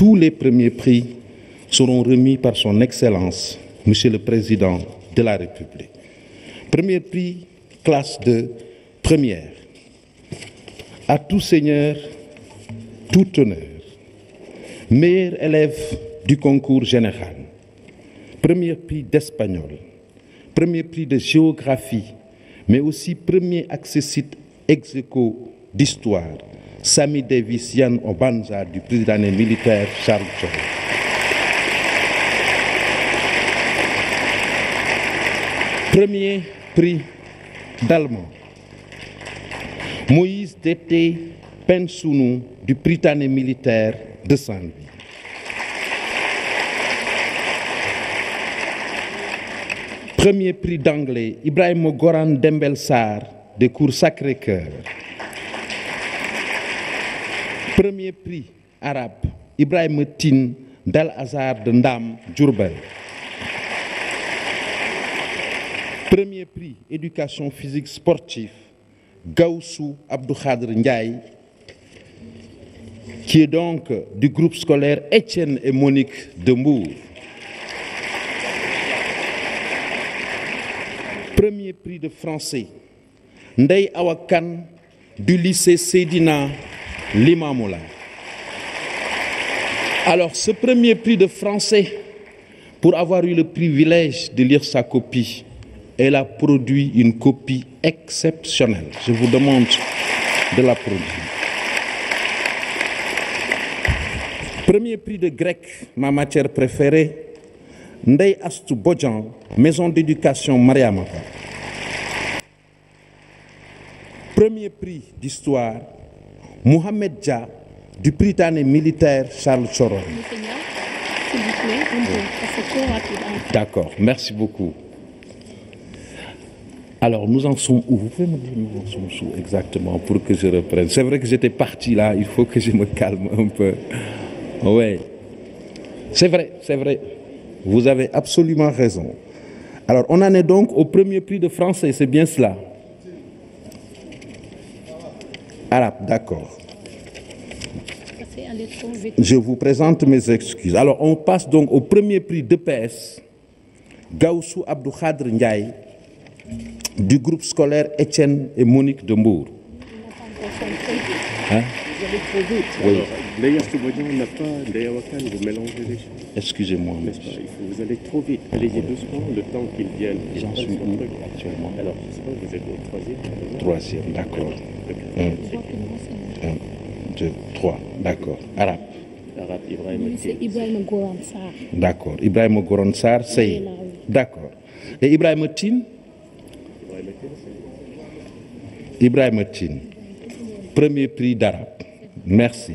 tous les premiers prix seront remis par son Excellence, Monsieur le Président de la République. Premier prix, classe de première. À tout seigneur, tout honneur. Meilleur élève du concours général. Premier prix d'espagnol. Premier prix de géographie, mais aussi premier accessite ex aequo d'histoire. Sami Davis Yan Obanza du président militaire Charles Thioro. Premier prix d'allemand. Moïse Dété Pensounou du Prytanée militaire de Saint-Louis. Premier prix d'anglais, Ibrahim Goran Dembel Sarr des cours Sacré-Cœur. Premier prix arabe, Ibrahim Tine d'Al-Azhar de Ndam, Diourbel. Premier prix éducation physique sportive, Gaussou Abdou Khadr Ndiaye, qui est donc du groupe scolaire Étienne et Monique de Mbour. Premier prix de français, Ndeye Awakan du lycée Seydina Limamoulaye. Alors, ce premier prix de français, pour avoir eu le privilège de lire sa copie, elle a produit une copie exceptionnelle. Je vous demande de la produire. Premier prix de grec, ma matière préférée, Ndeye Astou Bodjan, maison d'éducation Mariamaka. Premier prix d'histoire, Mohamed Dia, du Prytanée militaire Charles Thioro. D'accord, merci beaucoup. Alors, nous en sommes où? Vous pouvez me dire nous en sommes où exactement pour que je reprenne? C'est vrai que j'étais parti là, il faut que je me calme un peu. Oui, c'est vrai, c'est vrai. Vous avez absolument raison. Alors, on en est donc au premier prix de français, c'est bien cela? Arabe, d'accord. Je vous présente mes excuses. Alors, on passe donc au premier prix d'EPS, Gaussou Abdou Khadr Ndiaye, du groupe scolaire Étienne et Monique de Mbour. Hein? Vous allez trop vite. Oui. D'ailleurs, ce voyant n'a pas d'Ayawakan, vous mélangez les choses. Excusez-moi, monsieur. Vous allez trop vite. Allez-y doucement, le temps qu'ils viennent. J'en suis où actuellement? Alors, je sais pas, vous êtes au troisième. Troisième, d'accord. 1, 2, 3, d'accord. Arabe. Arabe, Ibrahim. C'est Ibrahim Goran Sarr. D'accord. Ibrahim Goran Sarr, c'est. D'accord. Et Ibrahim Tine? Ibrahim Tine. Premier prix d'arabe. Merci.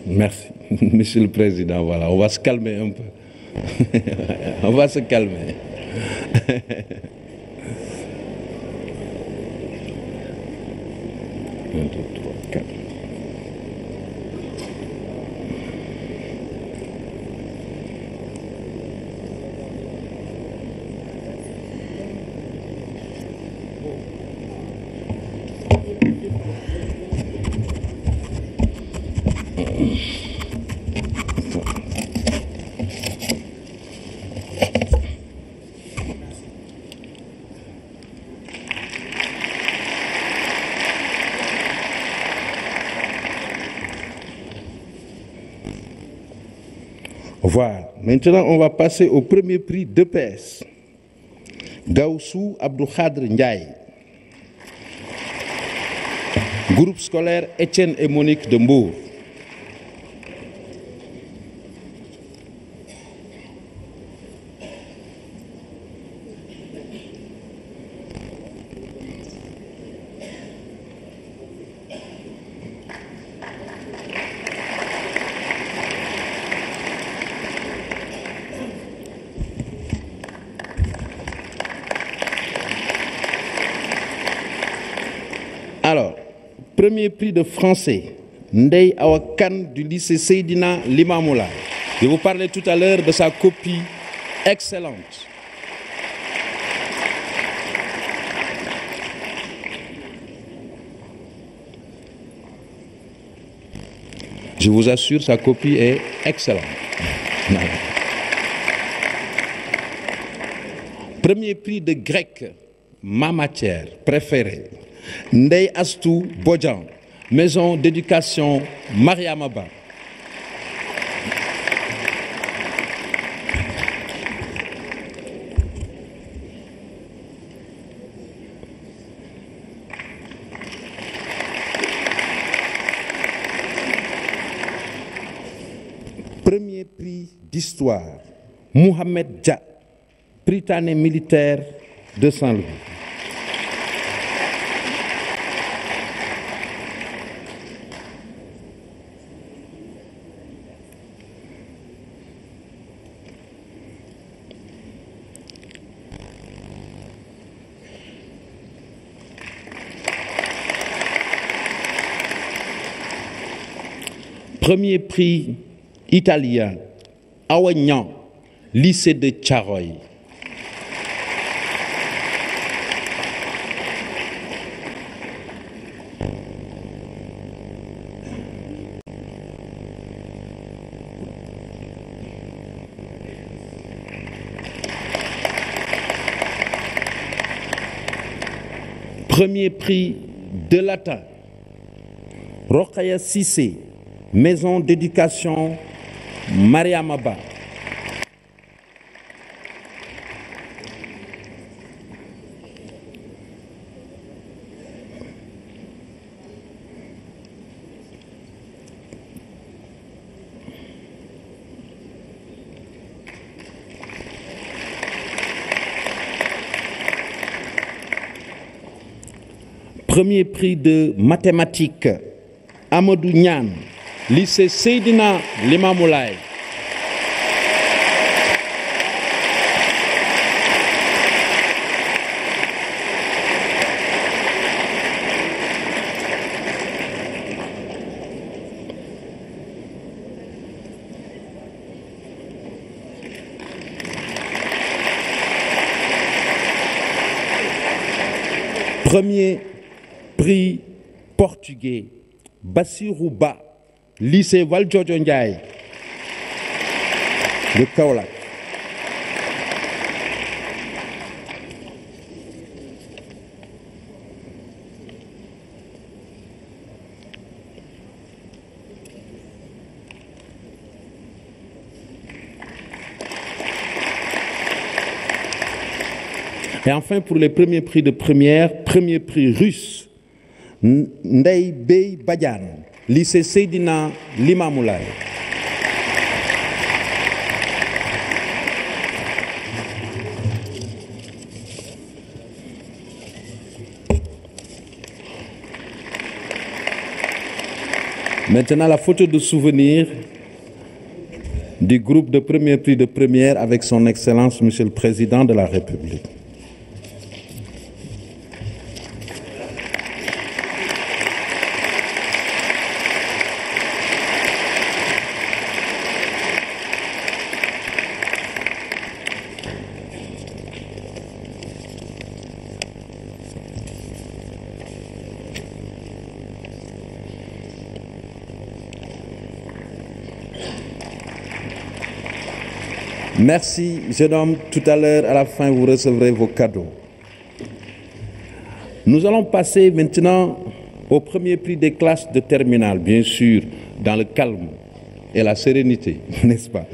Merci, Monsieur le Président. Voilà, on va se calmer un peu. On va se calmer. Un, deux, trois, quatre. Voilà. Maintenant, on va passer au premier prix d'EPS. Gaussou Abdou Khadr Ndiaye. Groupe scolaire Étienne et Monique de Mbour. Alors, premier prix de français, Ndeye Awakan du lycée Seydina Limamoulaye. Je vous parlais tout à l'heure de sa copie excellente. Je vous assure, sa copie est excellente. Premier prix de grec, ma matière préférée, Ndeye Astou Bodian, maison d'éducation Mariama Ba. Premier prix d'histoire, Mohamed Dia, Prytanée militaire de Saint-Louis. Premier prix italien, Awagnan, lycée de Thiaroye. Premier prix de latin, Rokhaya Cissé, maison d'éducation Mariama Ba. Premier prix de mathématiques, Amadou Niane, lycée Seydina Limamou Laye. Premier prix portugais, Bassirou Ba, lycée Valdiodio Ndiaye de Kaolack. Et enfin, pour les premiers prix de première, premier prix russe, Ndeye Bey Badiane, lycée Seydina Limamou Laye. Maintenant, la photo de souvenir du groupe de premier prix de première avec son Excellence, Monsieur le Président de la République. Merci, jeune homme. Tout à l'heure, à la fin, vous recevrez vos cadeaux. Nous allons passer maintenant au premier prix des classes de terminale, bien sûr, dans le calme et la sérénité, n'est-ce pas?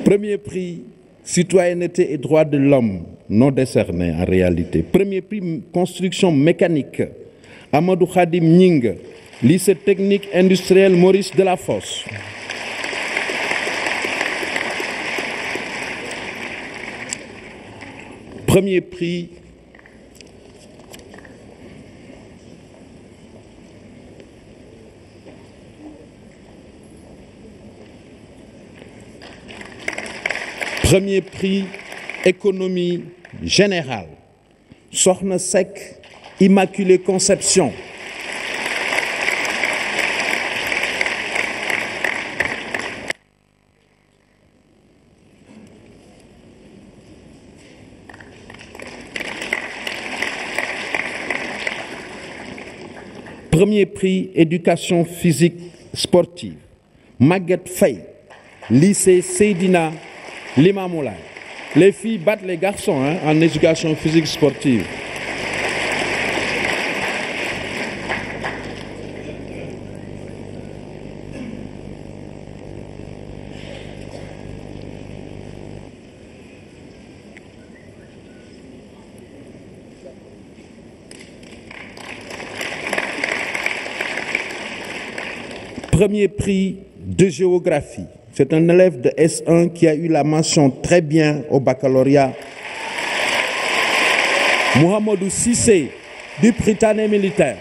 Premier prix, citoyenneté et droits de l'homme, non décerné en réalité. Premier prix, construction mécanique, Amadou Khadim Ning, lycée technique industriel Maurice Delafosse. Premier prix, économie générale, Sokhna Seck, Immaculée Conception. Premier prix éducation physique sportive, Maguette Faye, lycée Seydina Limamoulaye. Les filles battent les garçons en éducation physique sportive. Premier prix de géographie. C'est un élève de S1 qui a eu la mention très bien au baccalauréat. Mohamedou Sissé du Prytanée militaire.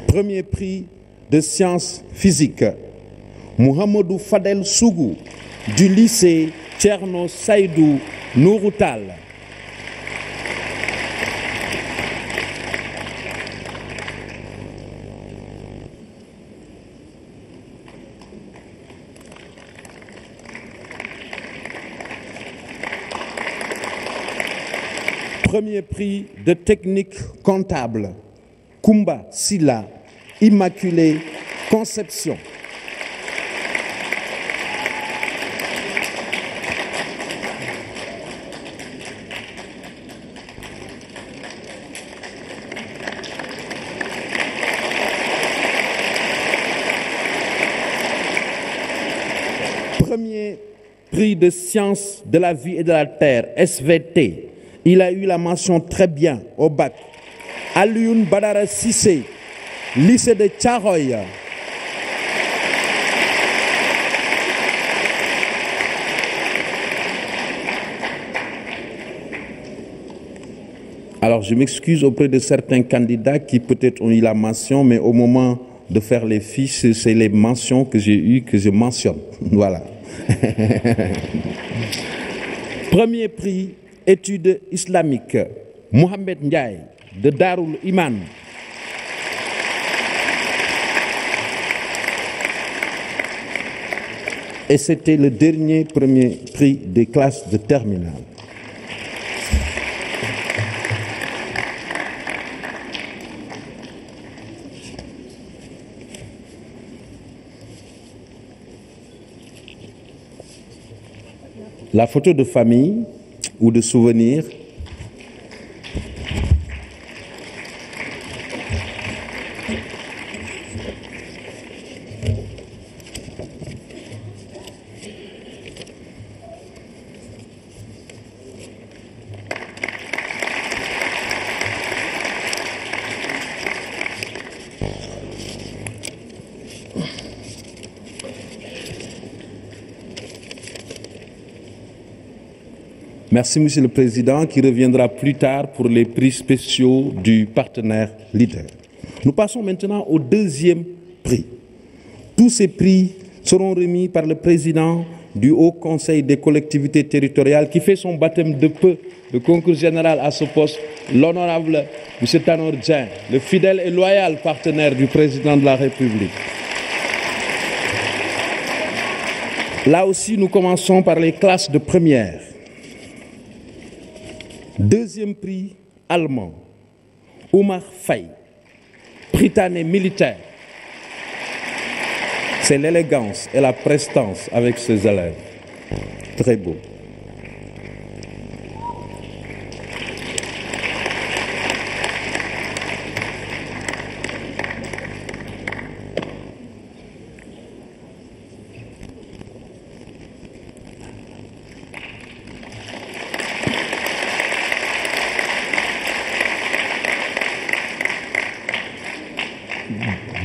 Premier prix de sciences physiques, Mohamedou Fadel Sougou du lycée Thierno Saïdou Nouroutal. Premier prix de technique comptable, Kumba Silla, Immaculée Conception. Premier prix de sciences de la vie et de la terre, SVT. Il a eu la mention très bien au bac. Alioune Badara Sissé, lycée de Thiaroye. Alors je m'excuse auprès de certains candidats qui peut-être ont eu la mention, mais au moment de faire les fiches, c'est les mentions que j'ai eues que je mentionne. Voilà. Premier prix études islamiques, Mohamed Ndiaye de Darul Iman. Et c'était le dernier premier prix des classes de terminale. La photo de famille ou de souvenir. Merci, Monsieur le Président, qui reviendra plus tard pour les prix spéciaux du partenaire leader. Nous passons maintenant au deuxième prix. Tous ces prix seront remis par le Président du Haut Conseil des collectivités territoriales qui fait son baptême de peu, le concours général à ce poste, l'honorable M. Tanor Dieng, le fidèle et loyal partenaire du Président de la République. Là aussi, nous commençons par les classes de première. Deuxième prix allemand, Oumar Faye, Prytanée militaire. C'est l'élégance et la prestance avec ses élèves. Très beau.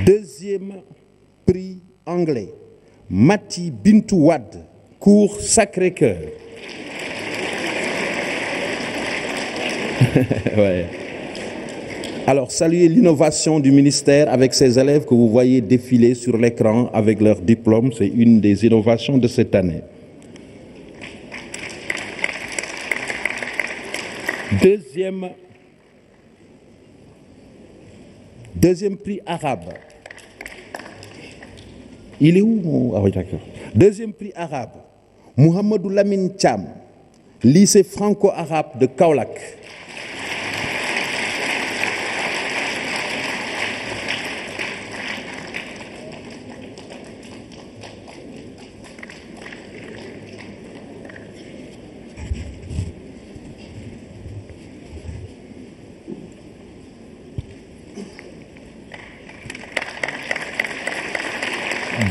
Deuxième prix anglais, Mati Bintou Wade, cours Sacré-Cœur. Ouais. Alors, saluez l'innovation du ministère avec ces élèves que vous voyez défiler sur l'écran avec leur diplôme. C'est une des innovations de cette année. Deuxième prix arabe. Il est où? Ah oui, d'accord. Deuxième prix arabe. Mohamedou Lamine Cham, lycée franco-arabe de Kaolack.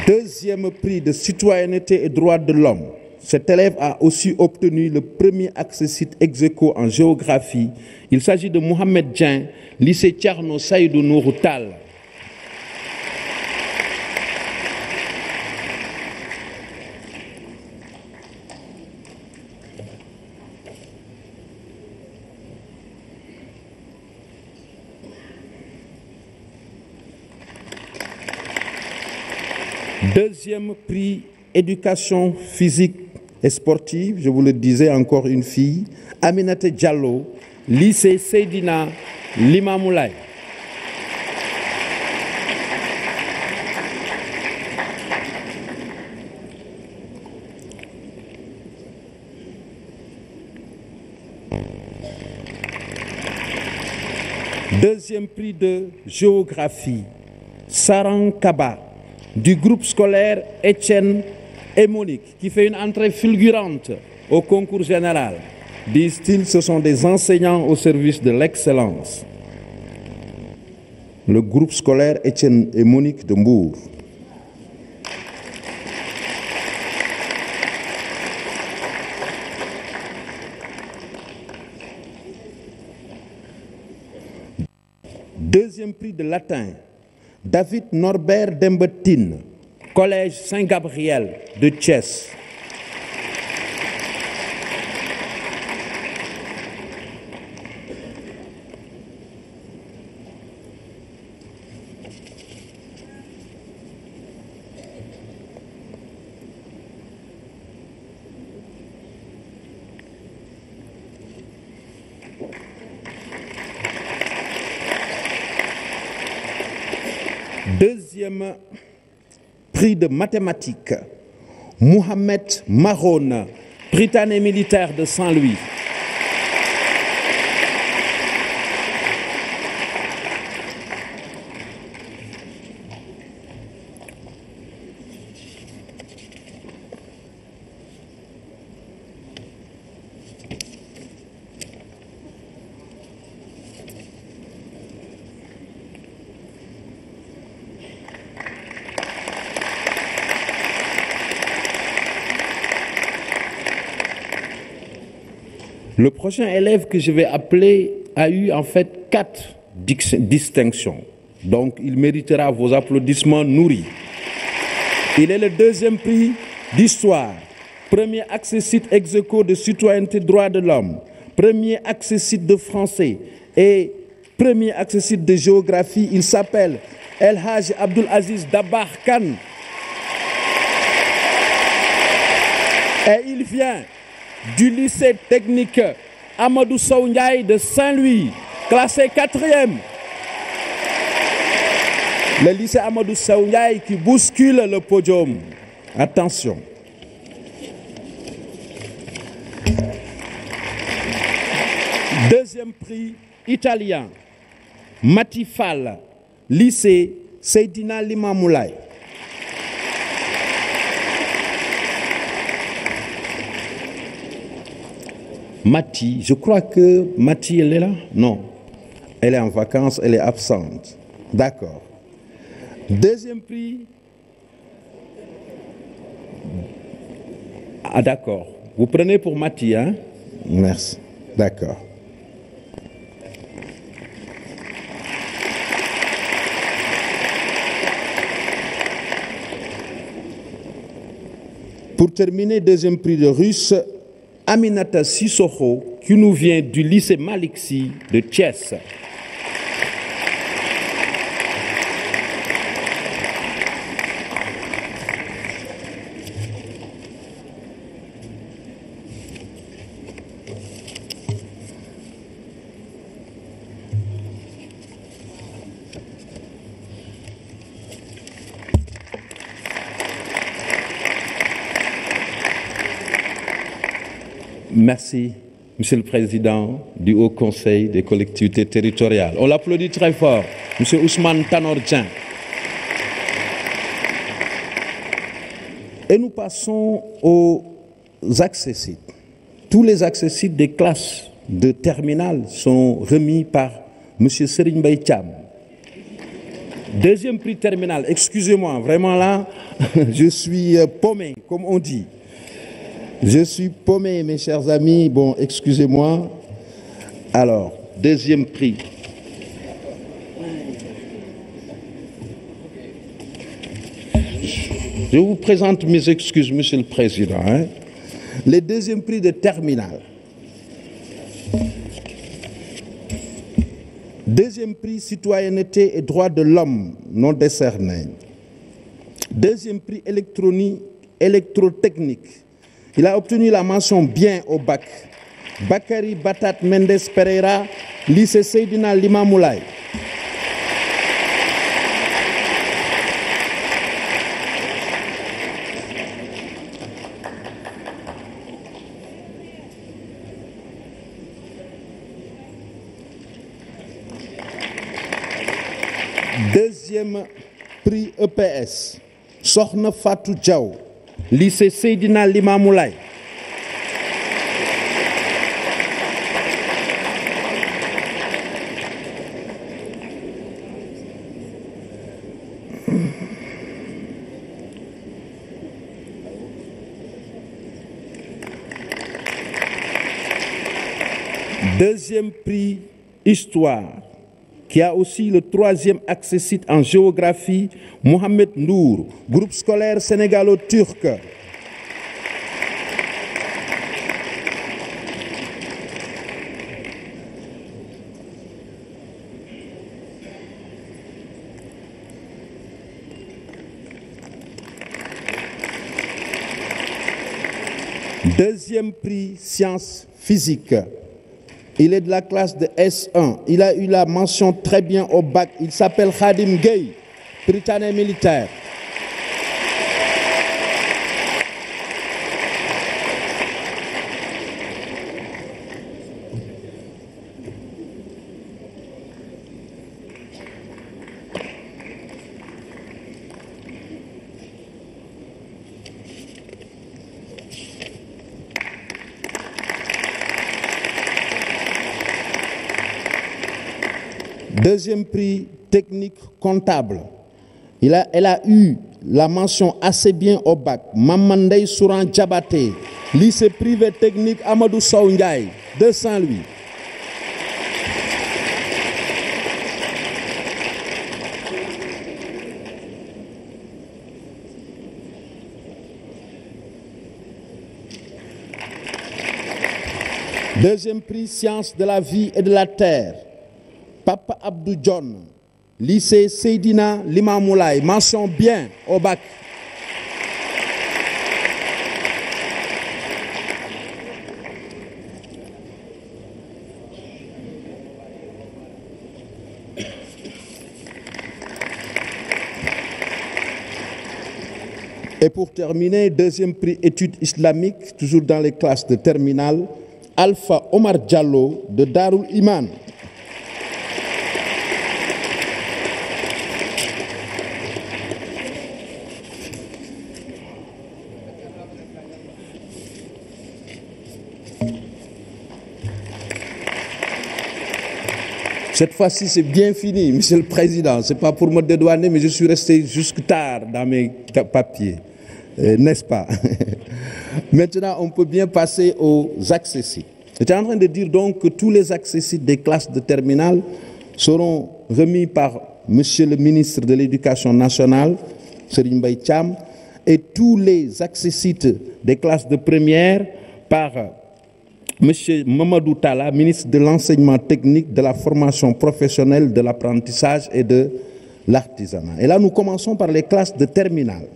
Deuxième prix de citoyenneté et droits de l'homme. Cet élève a aussi obtenu le premier accessit ex aequo en géographie. Il s'agit de Mohamed Dien, lycée Thierno Saïdou Nourou Tall. Deuxième prix éducation physique et sportive, je vous le disais, encore une fille, Aminata Diallo, lycée Seydina Limamoulaye. Deuxième prix de géographie, Sarang Kaba, du groupe scolaire Étienne et Monique, qui fait une entrée fulgurante au concours général. Disent-ils, ce sont des enseignants au service de l'excellence. Le groupe scolaire Étienne et Monique de Mbour. Deuxième prix de latin, David Norbert Dembetine, Collège Saint-Gabriel de Thiès. Deuxième prix de mathématiques, Mohamed Maroun, Britannique militaire de Saint-Louis. Le prochain élève que je vais appeler a eu en fait 4 distinctions. Donc il méritera vos applaudissements nourris. Il est le deuxième prix d'histoire, premier accessit ex aequo de citoyenneté droits de l'homme, premier accessit de français et premier accessit de géographie. Il s'appelle El Hadj Abdul Aziz Dabar Khan. Et il vient du lycée technique Amadou Sow Ndiaye de Saint-Louis, classé 4e. Le lycée Amadou Sow Ndiaye qui bouscule le podium. Attention. Deuxième prix italien, Matifal, lycée Seydina Limamoulaye. Mati, je crois que Mati, elle est là? Non. Elle est en vacances, elle est absente. D'accord. Deuxième prix. Ah, d'accord. Vous prenez pour Mati, hein? Merci. D'accord. Pour terminer, deuxième prix de russe, Aminata Sissoko, qui nous vient du lycée Maliksi de Thiès. Merci, Monsieur le Président du Haut Conseil des collectivités territoriales. On l'applaudit très fort, Monsieur Ousmane Tanor Dieng. Et nous passons aux accessites. Tous les accessites des classes de terminale sont remis par Monsieur Serigne Mbaye Thiam. Deuxième prix terminal, excusez-moi, vraiment là, je suis paumé, comme on dit. Je suis paumé, mes chers amis. Bon, excusez-moi. Alors, deuxième prix. Je vous présente mes excuses, Monsieur le Président. Les deuxièmes prix de terminale. Deuxième prix citoyenneté et droits de l'homme non décerné. Deuxième prix électrotechnique. Il a obtenu la mention bien au bac. Bakary Batat Mendes Pereira, lycée Seydina Limamoulaye. Deuxième prix EPS, Sokhna Fatou Diaw, lycée Seydina Limamoulaye. Deuxième prix Histoire, qui a aussi le troisième accessite en géographie, Mohamed Nour, groupe scolaire sénégalo-turc. Deuxième prix sciences physiques. Il est de la classe de S1. Il a eu la mention très bien au bac. Il s'appelle Khadim Gueye, britannique militaire. Deuxième prix technique comptable. Elle a eu la mention assez bien au bac. Mamandey Souran Diabaté, lycée privé technique Amadou Sow Ndiaye de Saint-Louis. Deuxième prix sciences de la vie et de la terre. Papa Abdou John, lycée Seydina Limamoulaye, mention bien au bac. Et pour terminer, deuxième prix études islamiques, toujours dans les classes de terminale, Alpha Omar Diallo de Darul Iman. Cette fois-ci, c'est bien fini, Monsieur le Président. Ce n'est pas pour me dédouaner, mais je suis resté jusque tard dans mes papiers. N'est-ce pas? Maintenant, on peut bien passer aux accessites. J'étais en train de dire donc que tous les accessites des classes de terminale seront remis par Monsieur le ministre de l'Éducation nationale, Serigne Mbaye Thiam, et tous les accessites des classes de première par Monsieur Mamadou Talla, ministre de l'Enseignement technique, de la formation professionnelle, de l'apprentissage et de l'artisanat. Et là, nous commençons par les classes de terminale.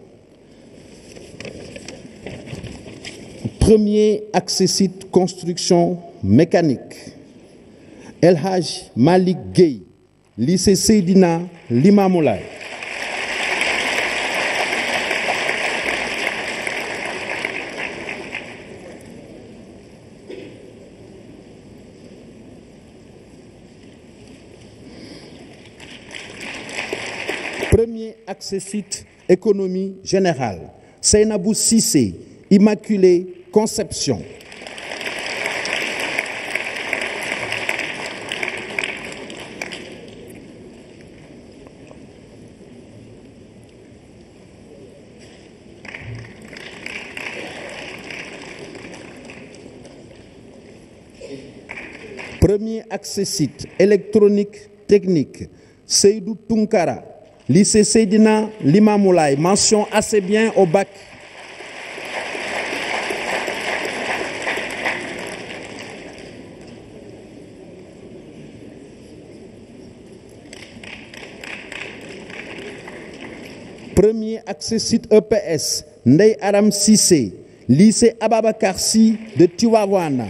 Premier accessite construction mécanique. El Hadj Malik Gueye, lycée Seydina Limamoulaye. Premier accessit économie générale, Seynabou Cissé, Immaculée Conception. Premier accessit électronique technique, Seydou Tunkara, lycée Seydina Limamoulaye, mention assez bien au bac. Premier accessit EPS, Ndeye Aram Cissé, lycée Ababakar Sy de Tivaouane.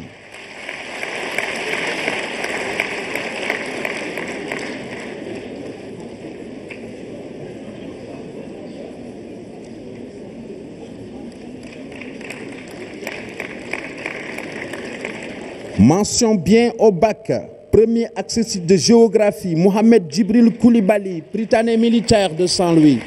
Mention bien au bac. Premier accessit de géographie, Mohamed Djibril Koulibaly, Prytanée militaire de Saint-Louis.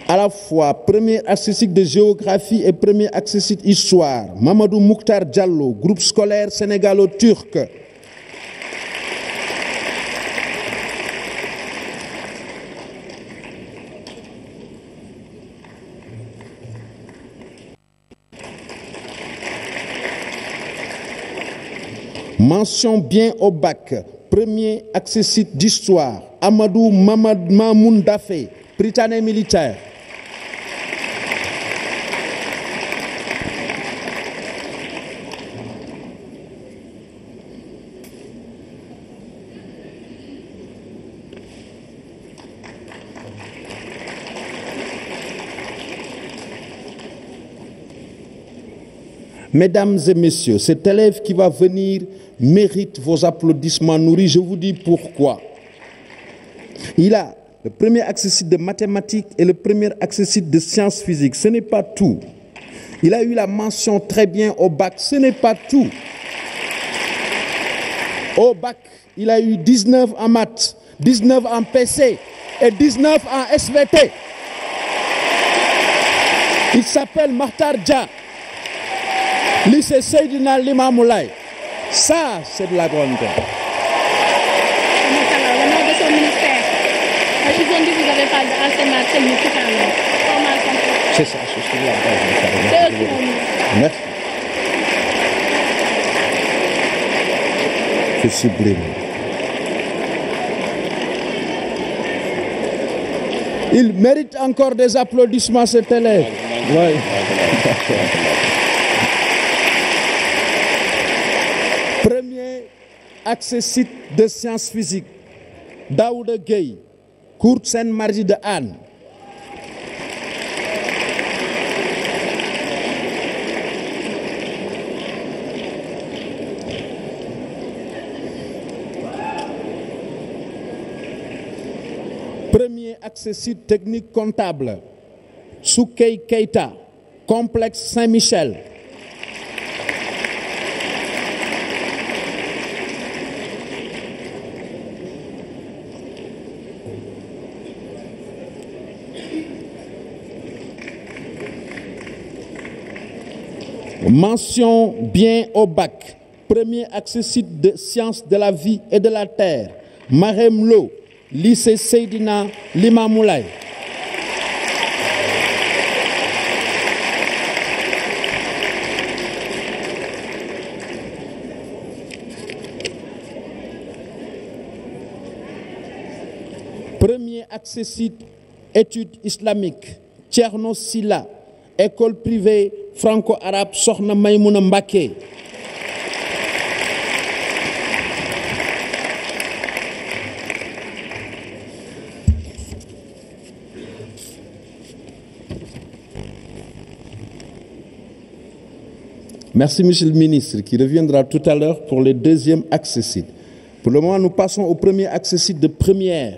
À la fois premier accessit de géographie et premier accessit histoire, Mamadou Mouktar Diallo, groupe scolaire sénégalo-turc. Mention bien au bac, premier accessit d'histoire, Amadou Mamoun Dafé, Prytanée militaire. Mesdames et messieurs, cet élève qui va venir mérite vos applaudissements nourris. Je vous dis pourquoi. Il a le premier accessit de mathématiques et le premier accessit de sciences physiques. Ce n'est pas tout. Il a eu la mention très bien au bac. Ce n'est pas tout. Au bac, il a eu 19 en maths, 19 en PC et 19 en SVT. Il s'appelle Makhtar Dia. Lycée Seydina Limamoulaye. Ça, c'est de la grandeur. Au nom de son ministère, ils ont dit que vous n'avez pas d'enseignement technique tout à l'heure. C'est ça, c'est la base. Merci. C'est sublime. Il mérite encore des applaudissements, cet élève. Oui. Premier accessit de sciences physiques, Daouda Gueye, Cour Sainte-Marie de Anne. Premier accessit technique comptable, Soukey Keita, complexe Saint-Michel. Mention bien au bac. Premier accessit de sciences de la vie et de la terre, Marem Lo, lycée Seydina Limamoulaye. Premier accessit études islamiques, Thierno Silla, école privée franco-arabe Sokhna Maïmouna Mbaké. Merci, Monsieur le ministre, qui reviendra tout à l'heure pour le deuxième accessite. Pour le moment, nous passons au premier accessite de première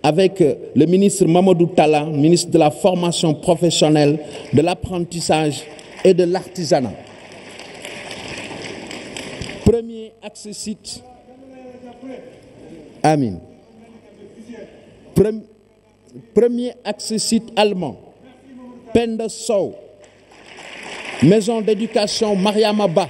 avec le ministre Mamadou Talla, ministre de la formation professionnelle, de l'apprentissage et de l'artisanat. Premier accessite. Amin. Premier accessite allemand. Penda Sow. Maison d'éducation Mariama Ba.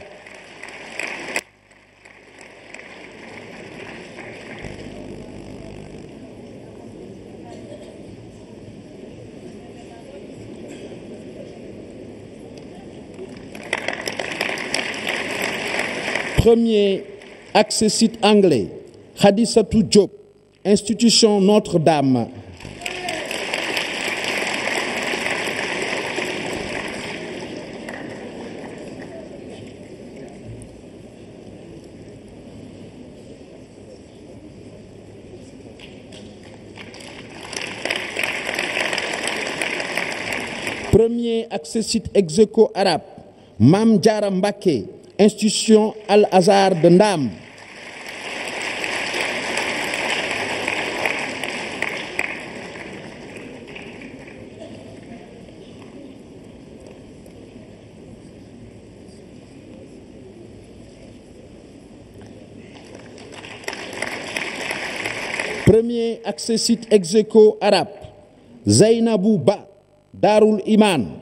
Premier accessite anglais, Khadisatou Diop, institution Notre-Dame. Premier accessite ex-aequo arabe, Mam Diara Mbacké, institution Al-Azhar de Ndam. Premier accessite ex-aequo arabe, Zainabou Ba, Darul Iman.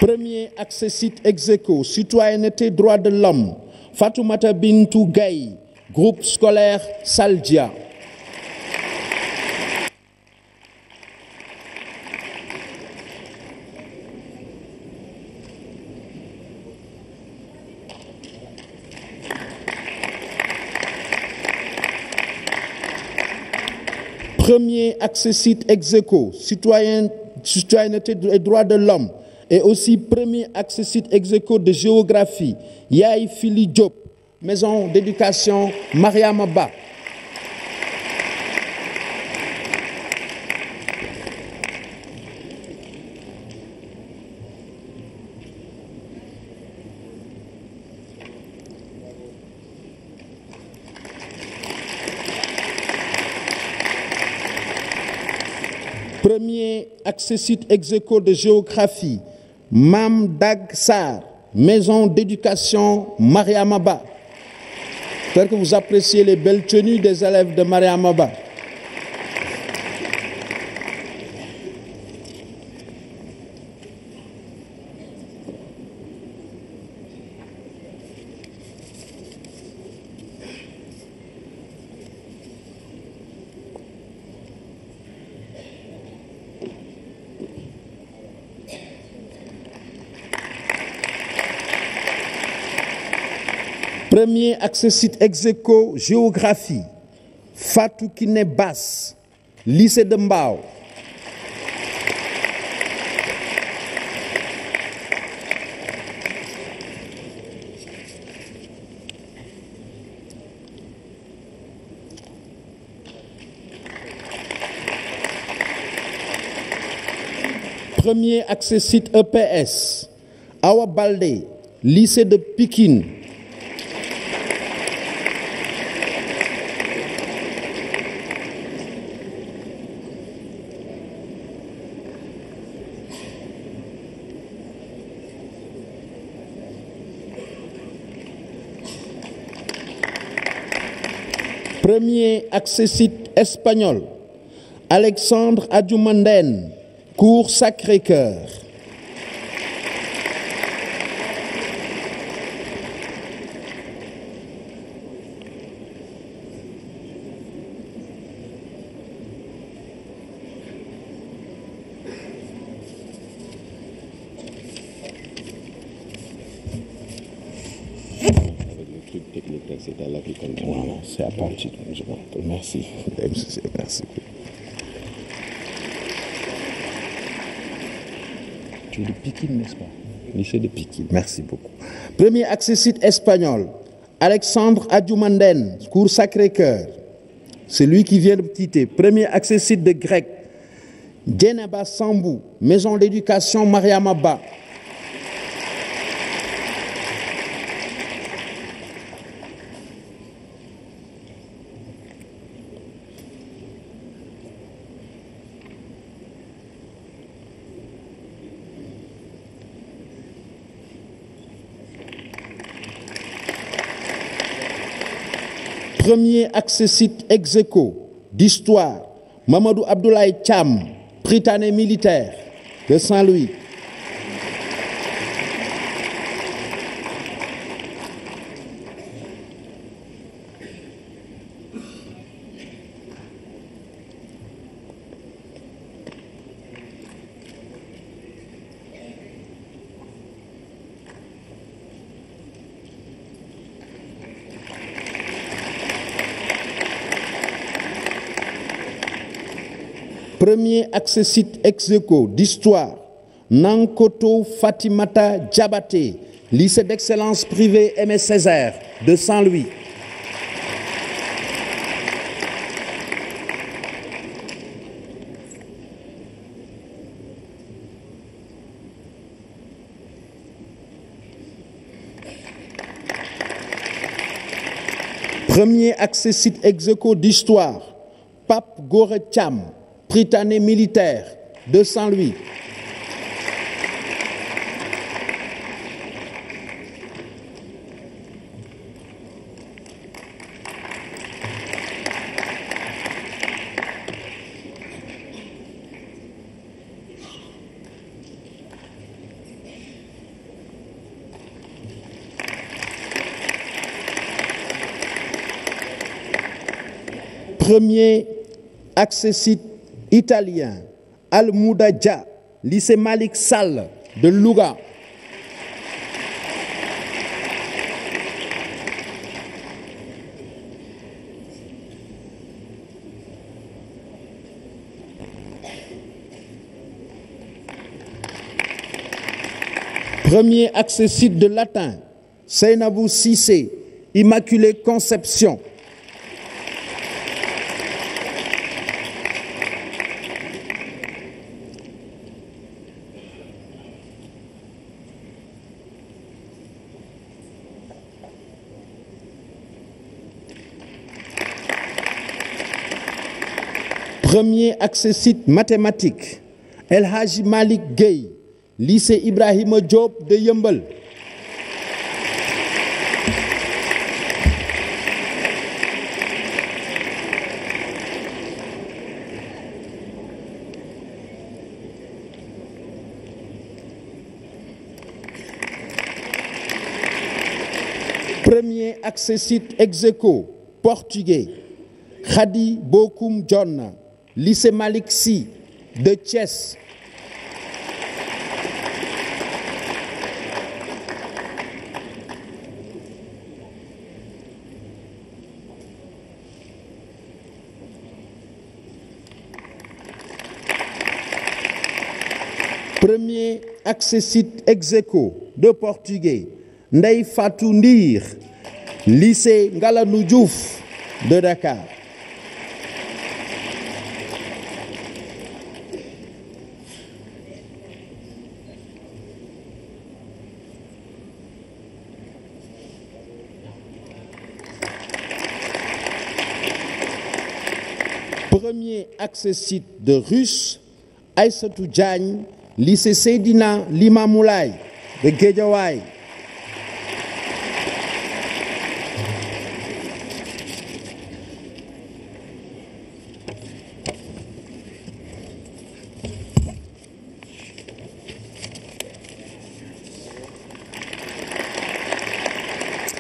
Premier accessite ex-aequo, citoyenneté, droits de l'homme, Fatoumata Bintou Gaye, groupe scolaire Saldia. Premier accessite ex-aequo, citoyenneté et droits de l'homme, et aussi premier accessite ex-aequo de géographie, Yaï Fili Diop, maison d'éducation Mariama Ba. Premier accessite ex-aequo de géographie, Mam Dag Sar, maison d'éducation Mariama Ba. J'espère que vous appréciez les belles tenues des élèves de Mariama Ba. Premier accessite ex-aequo géographie, Fatou Kiné Bass, lycée de Mbao. Premier accessite EPS, Awa Baldé, lycée de Pikine. Premier accessite espagnol, Alexandre Adjoumanden, cours Sacré-Cœur. C'est à là qu'il continue. Voilà, c'est à partir de je vois. Merci. Merci. Tu es de Pikine, n'est-ce pas? lycée de Pikine. Merci beaucoup. Premier accessite espagnol, Alexandre Adjumanden, cours Sacré-Cœur. C'est lui qui vient de quitter. Premier accessite de grec, Djeneba Sambou, maison d'éducation Mariamaba. Premier accessite ex aequo d'histoire, Mamadou Abdoulaye Thiam, Prytanée militaire de Saint-Louis. Premier accessite ex aequo d'histoire, Nankoto Fatimata Diabaté, lycée d'excellence privé Aimé Césaire de Saint-Louis. Premier accessite ex aequo d'histoire, Pape Goré Thiam, Prytanée militaire de Saint-Louis. Premier accessite italien, Al-Mouda Dia, lycée Malik Sall de Louga. Premier accessite de latin, Seynabou Cissé, Immaculée Conception. Premier accessite mathématique, El Hadji Malik Gueye, lycée Ibrahima Diop de Yeumbeul. Premier accessite ex aequo portugais, Khady Bokoum John, lycée Malick Sy de Thiès. Premier accessite ex aequo de portugais, Ndeye Fatou Ndir, lycée Ngalandou Diouf de Dakar. Premier accessite de russe, Aïssatou Diagne, lycée Seydina Limamoulaye de Guédiawaye.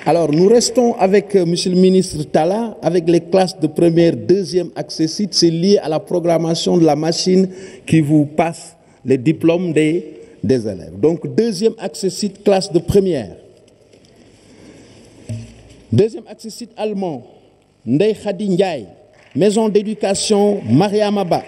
Alors, nous restons avec Monsieur le ministre Talla, avec les classes de première, deuxième accessite. C'est lié à la programmation de la machine qui vous passe les diplômes des élèves. Donc, deuxième accessite, classe de première. Deuxième accessite allemand, Ndeye Khady Ndiaye, maison d'éducation Mariamaba.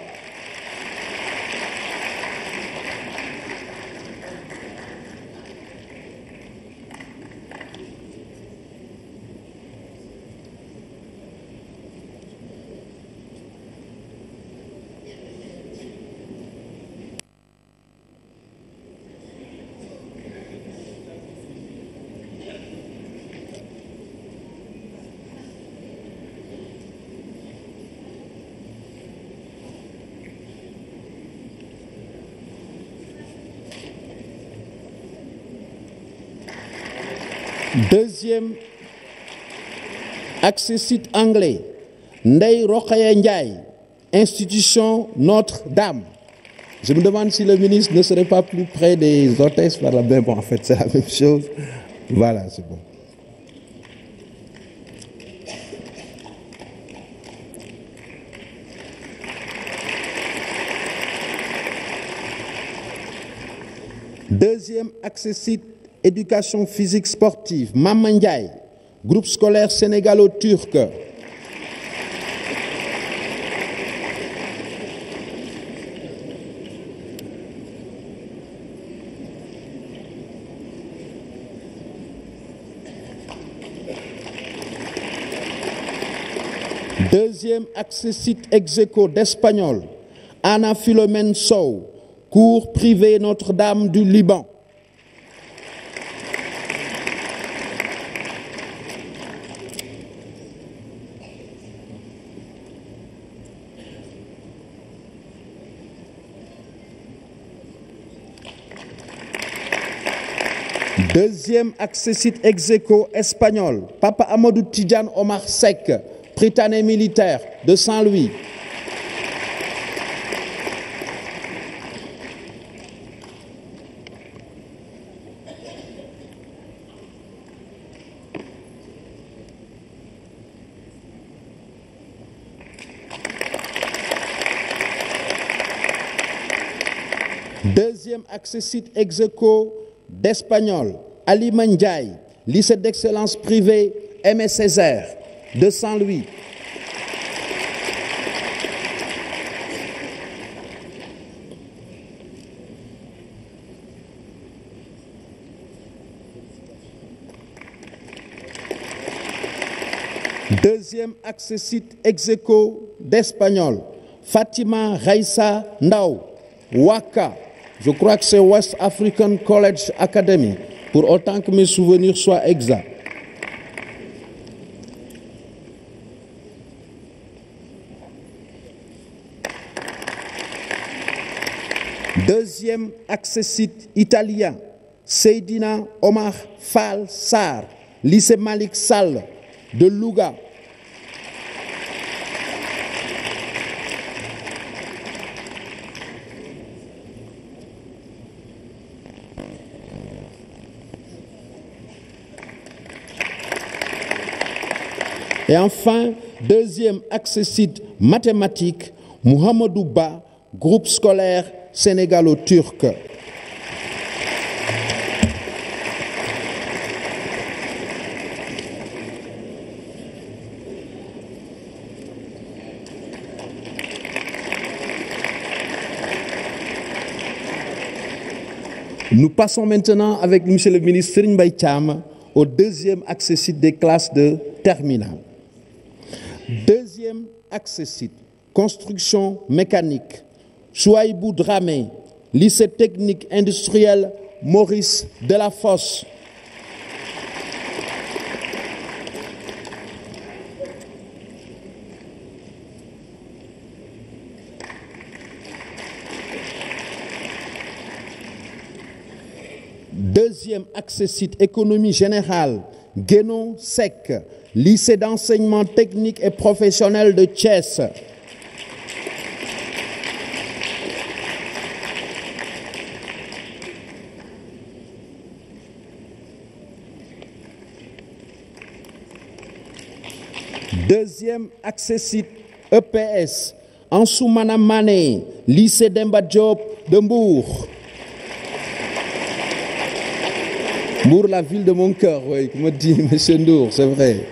Deuxième accessit anglais, Ndeye Rokhaya Ndiaye, institution Notre-Dame. Je me demande si le ministre ne serait pas plus près des hôtesses par là. Mais bon, en fait, c'est la même chose. Voilà, c'est bon. Deuxième accessit éducation physique sportive, Maman Ndiaye, groupe scolaire sénégalo-turc. Deuxième accessit ex-aequo d'espagnol, Anna Philomène Sow, cours privé Notre-Dame du Liban. Deuxième accessit ex-aequo espagnol, Papa Amadou Tidjane Omar Seck, Prytanée militaire de Saint-Louis. Deuxième accessit ex-aequo d'espagnol, Ali Ndiaye, lycée d'excellence privé Aimé Césaire de Saint-Louis. Deuxième accessit ex-aequo d'espagnol, Fatima Raissa Ndao, Waka. Je crois que c'est West African College Academy, pour autant que mes souvenirs soient exacts. Deuxième accessit italien, Seydina Omar Fall Sarr, lycée Malik Sall de Louga. Et enfin, deuxième accessit mathématique, Mohamedou Ba, groupe scolaire sénégalo-turc. Nous passons maintenant avec monsieur le ministre Serigne Mbaye Thiam au deuxième accessit des classes de terminale. Deuxième accessit, construction mécanique, Chouaïbou Dramé, lycée technique industriel Maurice Delafosse. Deuxième accessit, économie générale, Guénon Sec, lycée d'enseignement technique et professionnel de Thiès. Deuxième accessit, EPS, Ansoumana Mané, lycée Demba Diop de Mbour. Mbour, la ville de mon cœur, oui, comme dit M. Ndour, c'est vrai.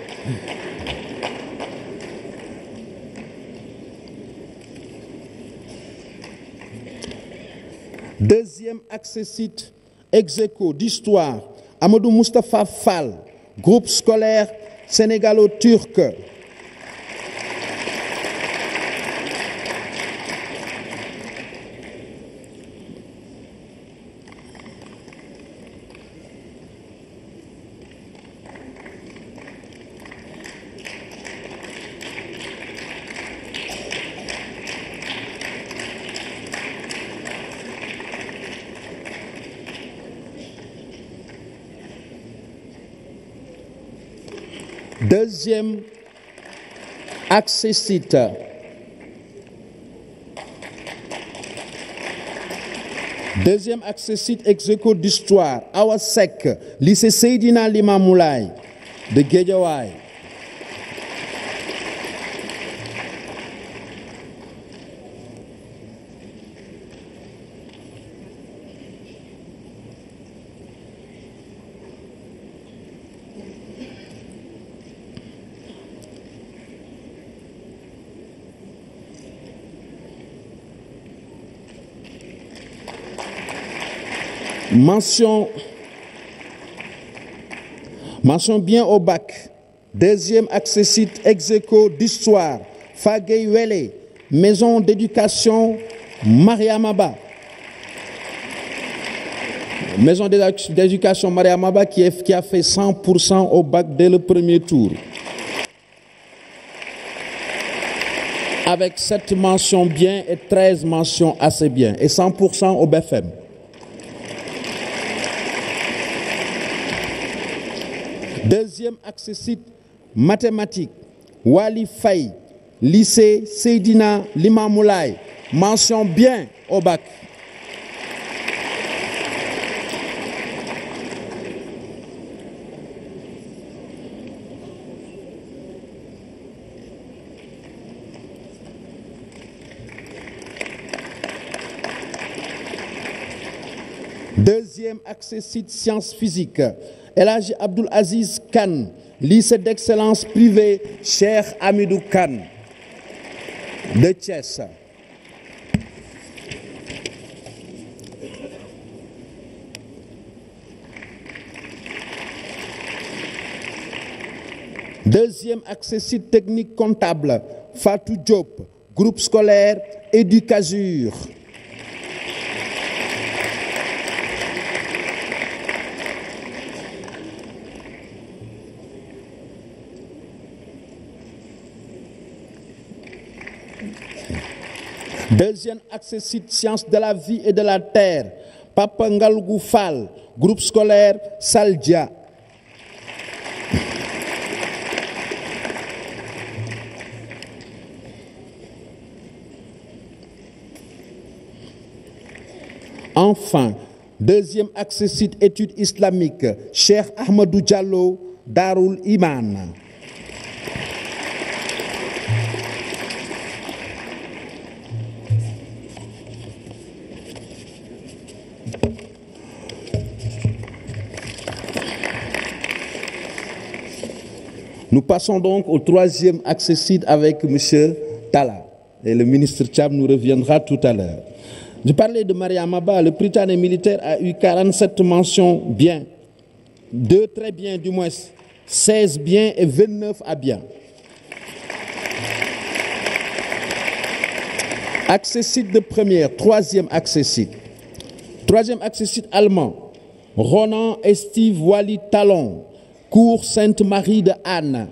Deuxième accessit, ex-aequo d'histoire, Amadou Moustapha Fall, groupe scolaire sénégalo-turc. Deuxième accessite. Deuxième accessite ex aequo d'histoire, Awa Seck, lycée Seydina Limamou Laye de Guédiawaye. Mention bien au bac. Deuxième accessite ex aequo d'histoire, Fagey Wele, maison d'éducation Mariamaba. Maison d'éducation Mariamaba qui a fait 100% au bac dès le premier tour. Avec 7 mentions bien et 13 mentions assez bien. Et 100% au BFM. Deuxième accessite mathématiques, Wali Faye, lycée Seydina Limamou Laye, mention bien au bac. Deuxième accessite sciences physiques, El Hadji Abdoul Aziz Kane, lycée d'excellence privé Cheikh Hamidou Kane de Thiès. Deuxième accessite technique comptable, Fatou Diop, groupe scolaire Éducasur. Deuxième accessite sciences de la vie et de la terre, Papa Ngalgou Fall, groupe scolaire Saldia. Enfin, deuxième accessite études islamiques, Cheikh Ahmadou Diallo, Darul Iman. Nous passons donc au troisième accessite avec M. Talla. Et le ministre Tchab nous reviendra tout à l'heure. Je parlais de Mariamaba. Le Prytanée militaire a eu 47 mentions bien. 2 très bien du moins. 16 bien et 29 à bien. Accessite de première. Troisième accessite. Troisième accessite allemand. Ronan Steve Wally Talon. Cours Sainte-Marie de Anne.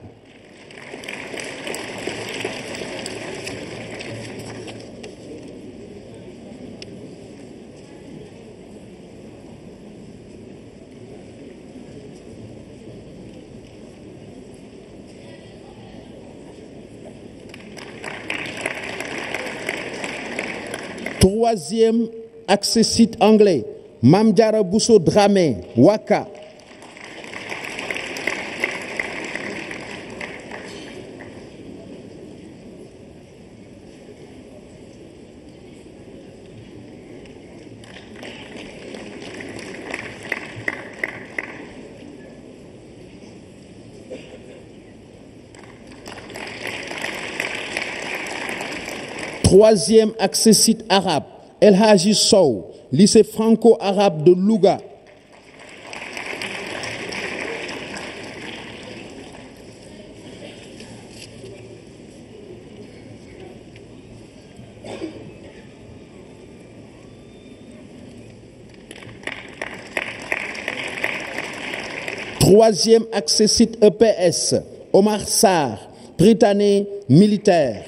Troisième accessite anglais, Mamdiara Bousso Dramé, Waka. Troisième accessite arabe, El Hadji Sow, lycée franco-arabe de Louga. Troisième accessite EPS, Omar Sarr, Prytanée militaire.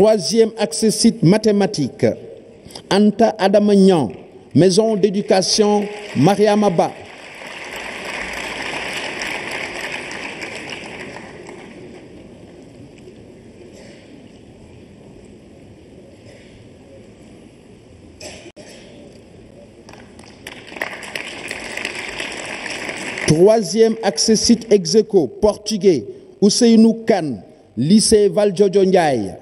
Troisième accès site mathématiques, Anta Adamagnan, maison d'éducation Mariama Ba. Troisième accès site Execo, portugais, Ousseynou Kane, lycée Valdiodio Ndiaye.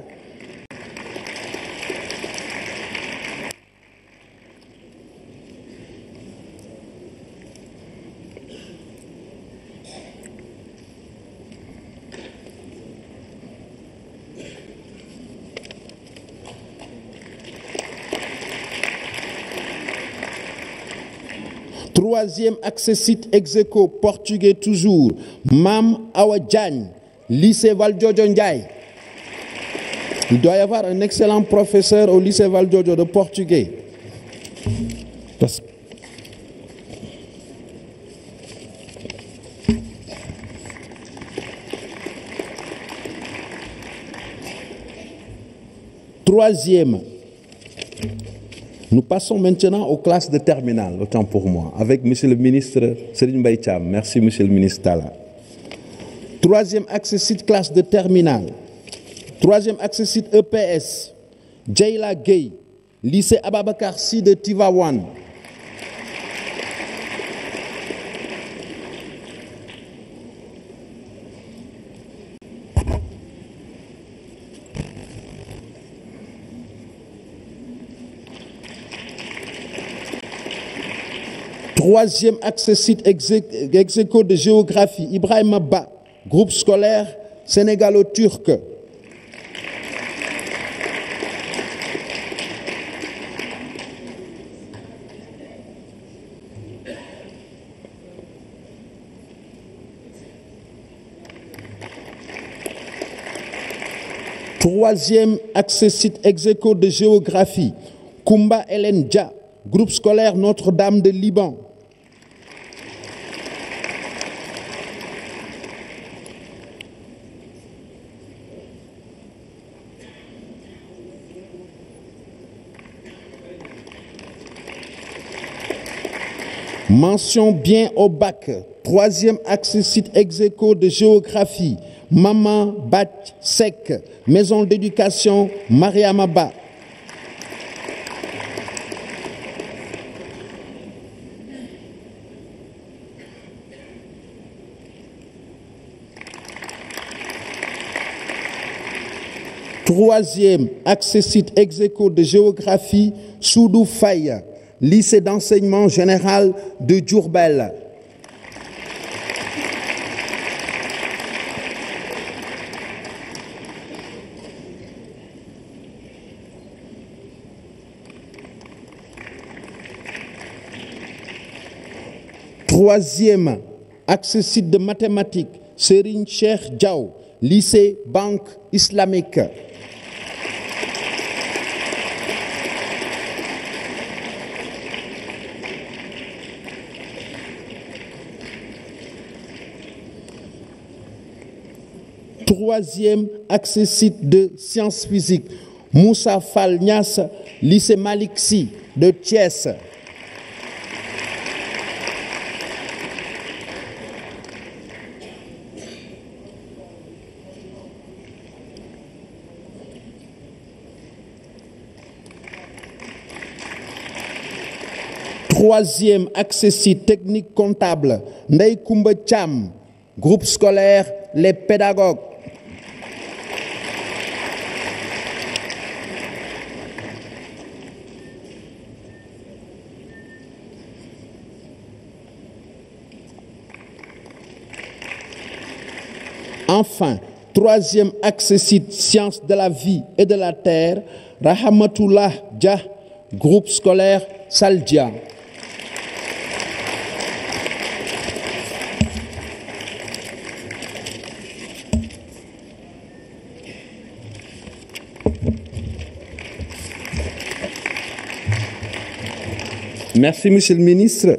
Troisième accès site Execo, portugais toujours, Mam Awa Diagne, lycée Valdiodio Ndiaye. Il doit y avoir un excellent professeur au lycée Valdiodio de portugais. Troisième. Nous passons maintenant aux classes de terminale, autant pour moi, avec Monsieur le ministre Serigne Mbaye Thiam. Merci, Monsieur le ministre Talla. Troisième accès site classe de terminale. Troisième accès site EPS, Djeila Gueye, lycée Ababakar Sy de Tivaouane. Troisième accès site Execo de géographie, Ibrahima Ba, groupe scolaire sénégalo-turc. Troisième accès site Execo de géographie, Koumba Hélène Dia, groupe scolaire Notre-Dame de Liban. Mention bien au bac. Troisième accès site Execo de géographie, Maman Bat Sek, maison d'éducation Mariama Ba. Troisième accès site Execo de géographie, Soudou Faye, lycée d'enseignement général de Diourbel. Troisième accès site de mathématiques, Serigne Cheikh Diaw, lycée Banque islamique. Troisième accès site de sciences physiques, Moussa Fall Niass, lycée Malick Sy de Thiès. Troisième accès site technique comptable, Ndeye Koumba Thiam, groupe scolaire Les Pédagogues. Enfin, troisième accès site sciences de la vie et de la terre, Rahmatullah Dia, groupe scolaire Saldia. Merci, Monsieur le ministre.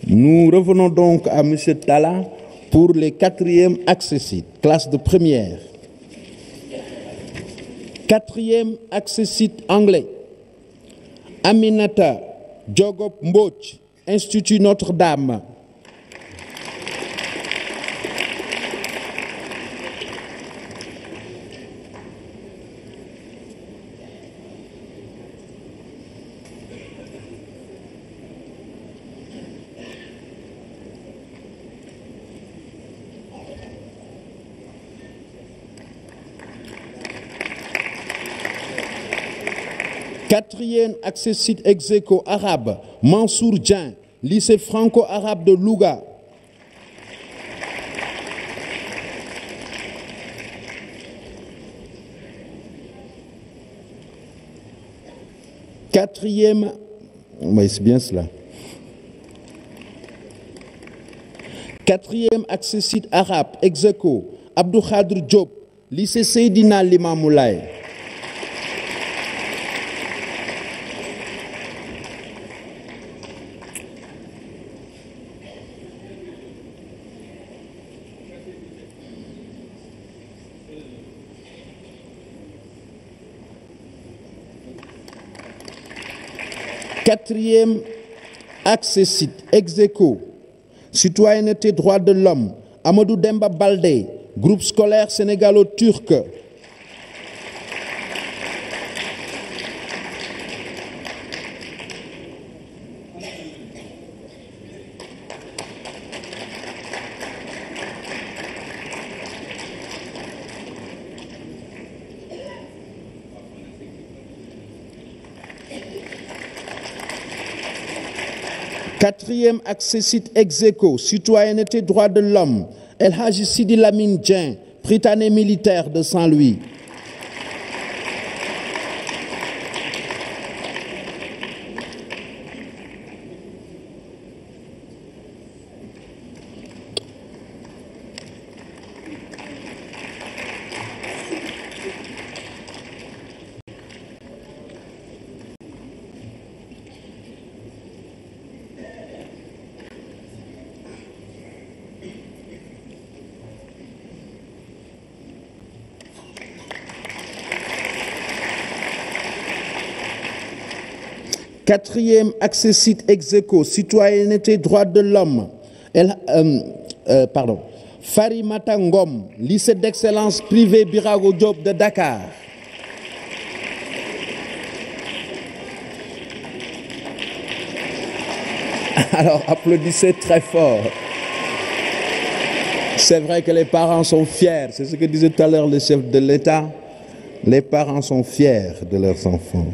Nous revenons donc à Monsieur Talla pour les quatrièmes accès sites, classe de première. 4e accès site anglais, Aminata Diogop Mbodj, Institut Notre-Dame. Quatrième accès site ex-aequo arabe, Mansour Dieng, lycée franco-arabe de Louga. Quatrième, oui, c'est bien cela. Quatrième accès site arabe, ex-aequo, Abdou Khadr Diop, lycée Seydina Limamou Laye. Quatrième accès site ex-aequo, citoyenneté droits de l'homme, Amadou Demba Baldé, groupe scolaire sénégalo-turc. Quatrième accès site ex-aequo, citoyenneté droits de l'homme, El Hadji Sidi Lamine Dieng, Prytanée militaire de Saint-Louis. Quatrième accès site ex-aequo, citoyenneté droits de l'homme, Farimata Ngom, lycée d'excellence privé Birago Diop de Dakar. Alors applaudissez très fort. C'est vrai que les parents sont fiers, c'est ce que disait tout à l'heure le chef de l'État. Les parents sont fiers de leurs enfants.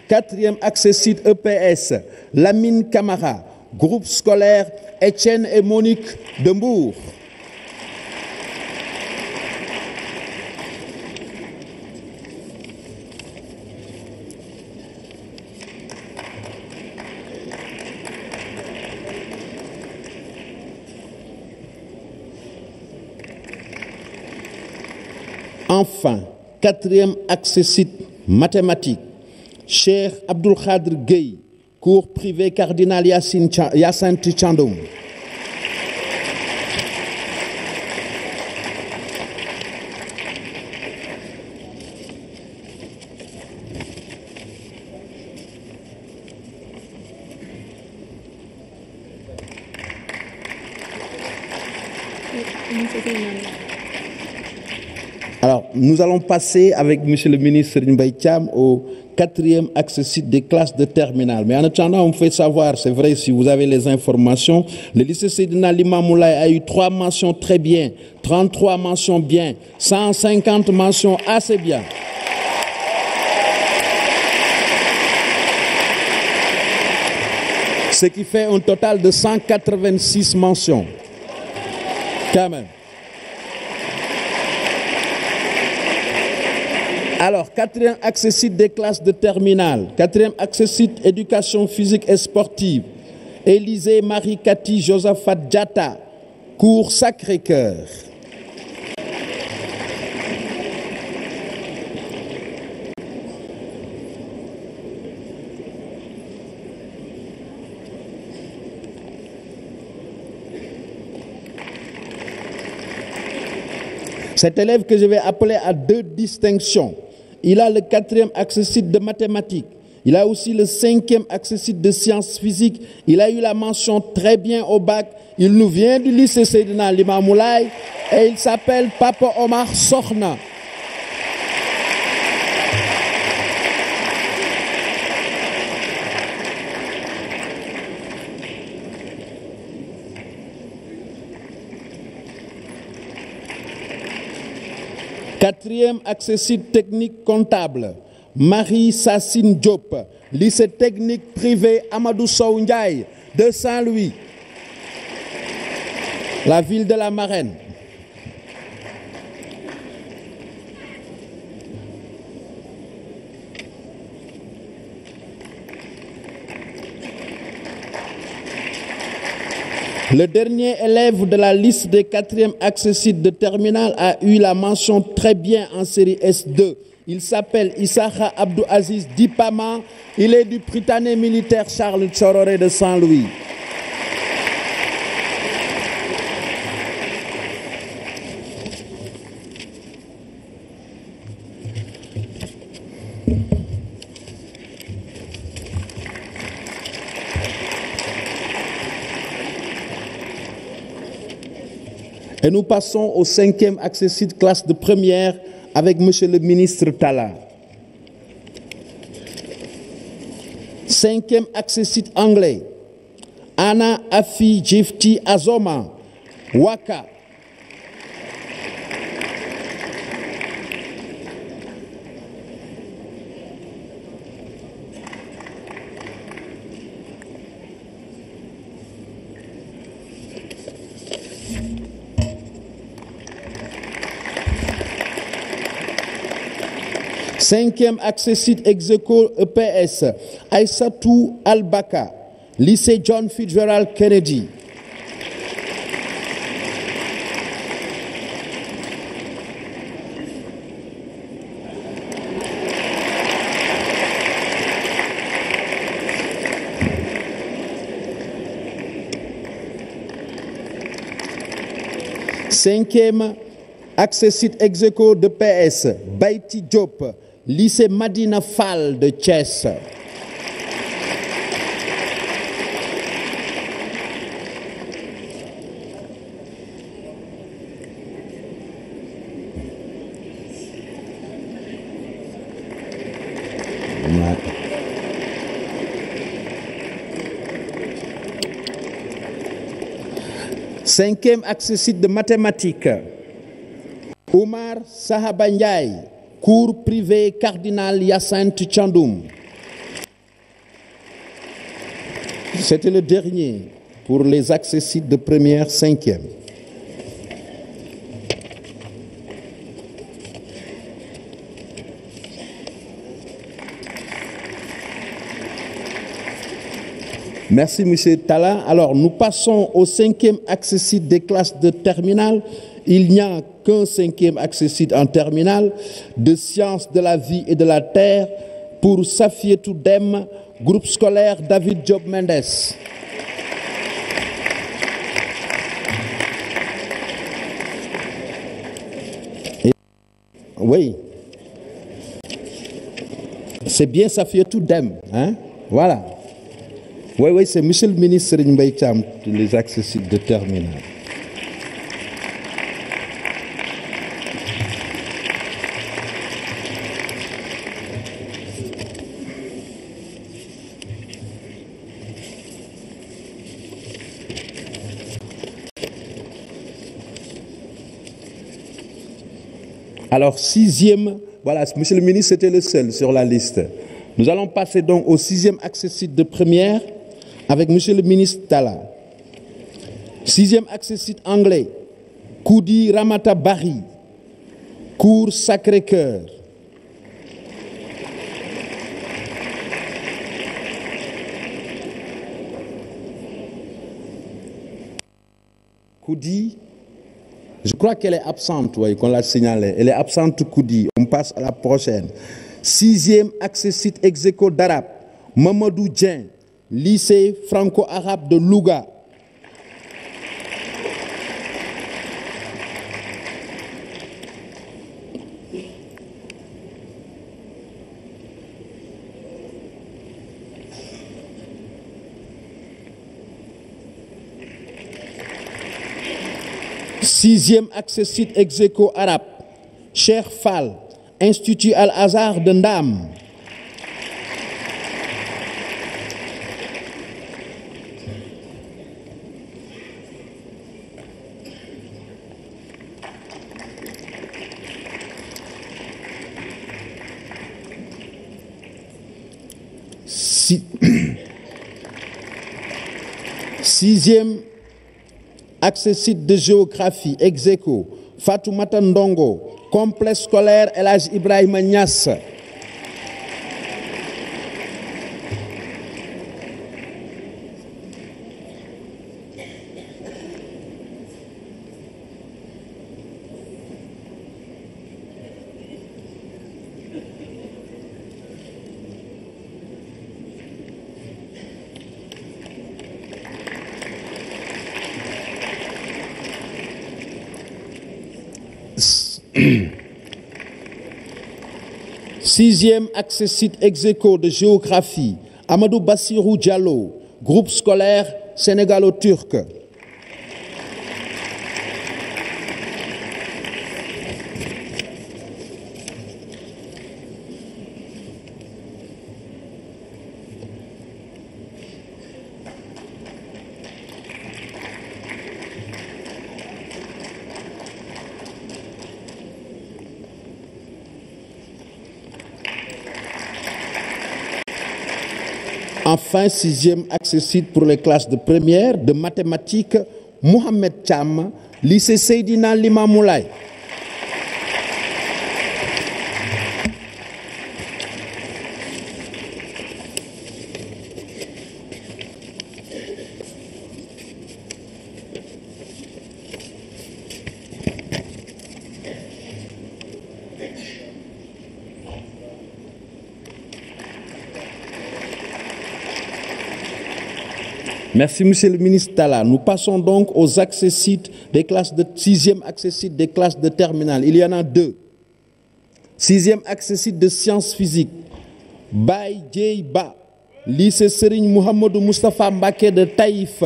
Quatrième accès site EPS, Lamine Camara, groupe scolaire Étienne et Monique de Mbour. Enfin, quatrième accès site mathématiques, Cheikh Abdul Khadr Gueye, cours privé cardinal Hyacinthe Thiandoum. Alors, nous allons passer avec Monsieur le ministre Serigne Mbaye Thiam au quatrième accès site des classes de terminale. Mais en attendant, on me fait savoir, c'est vrai, si vous avez les informations, le lycée Seydina Limamou Laye a eu 3 mentions très bien, 33 mentions bien, 150 mentions assez bien. Ce qui fait un total de 186 mentions. Quand même. Alors, quatrième accès site des classes de terminale, quatrième accès site éducation physique et sportive, Élisée Marie-Cathy Josaphat Diatta, cours Sacré-Cœur. Cet élève que je vais appeler à 2 distinctions. Il a le 4e accessite de mathématiques. Il a aussi le 5e accessite de sciences physiques. Il a eu la mention très bien au bac. Il nous vient du lycée Seydina Limamou Laye et il s'appelle Papa Omar Sokhna. Quatrième accessite technique comptable, Marie Sassine Diop, lycée technique privé Amadou Sow Ndiaye de Saint-Louis, la ville de la Marraine. Le dernier élève de la liste des 4e accessites de terminale a eu la mention très bien en série S2. Il s'appelle Issakha Abdou Aziz Dipama. Il est du Prytanée militaire Charles Thiororé de Saint-Louis. Et nous passons au 5e accessite classe de première avec Monsieur le ministre Talla. 5e accessite anglais, Anna Afi Jifti Azoma, Waka. Cinquième accessite ex-aequo EPS, Aïssatou Albaka, lycée John Fitzgerald Kennedy. Cinquième accessite ex-aequo de PS, Baïti Diop, lycée Madina Fall de Thiès. Cinquième accessite de mathématiques, Oumar Sahaba Ndiaye, cours privé Cardinal Hyacinthe Thiandoum. C'était le dernier pour les accessites de première, 5e. Merci, Monsieur Talla. Alors, nous passons au 5e accessite des classes de terminale. Il n'y a qu'un 5e accessite en terminale de sciences de la vie et de la terre pour Safietou Dem, groupe scolaire David Diop Mendes. Oui, c'est bien Safietou Dem, hein? Voilà. Oui, c'est Monsieur le ministre Mbaye Thiam, les accessites de terminale. Alors, 6e, voilà, Monsieur le ministre, c'était le seul sur la liste. Nous allons passer donc au 6e accessite de première avec Monsieur le ministre Talla. 6e accessite anglais, Koudi Ramata Bari, cours Sacré-Cœur. Koudi, je crois qu'elle est absente, oui, qu'on l'a signalé. Elle est absente, Koudi. On passe à la prochaine. 6e accessite ex-aequo d'arabe, Mamadou Dien, lycée franco-arabe de Louga. 6e accès site Execo arabe, Cheikh Fall, Institut Al-Azhar de Ndam. Sixième accès site de géographie, Execo, Fatoumata Ndongo, complexe scolaire El Hadj Ibrahima Niass. Sixième accès site Execo de géographie, Amadou Bassirou Diallo, groupe scolaire sénégalo-turc. Enfin, sixième accès site pour les classes de première de mathématiques, Mohamed Cham, lycée Seydina Limamoulaye. Merci, Monsieur le ministre Talla. Nous passons donc aux accès sites des classes de 6e accès site des classes de terminale. Il y en a 2. 6e accès site de sciences physiques, Baye Dieye Ba, lycée Serigne Mouhamadou Moustapha Mbacké de Taïf.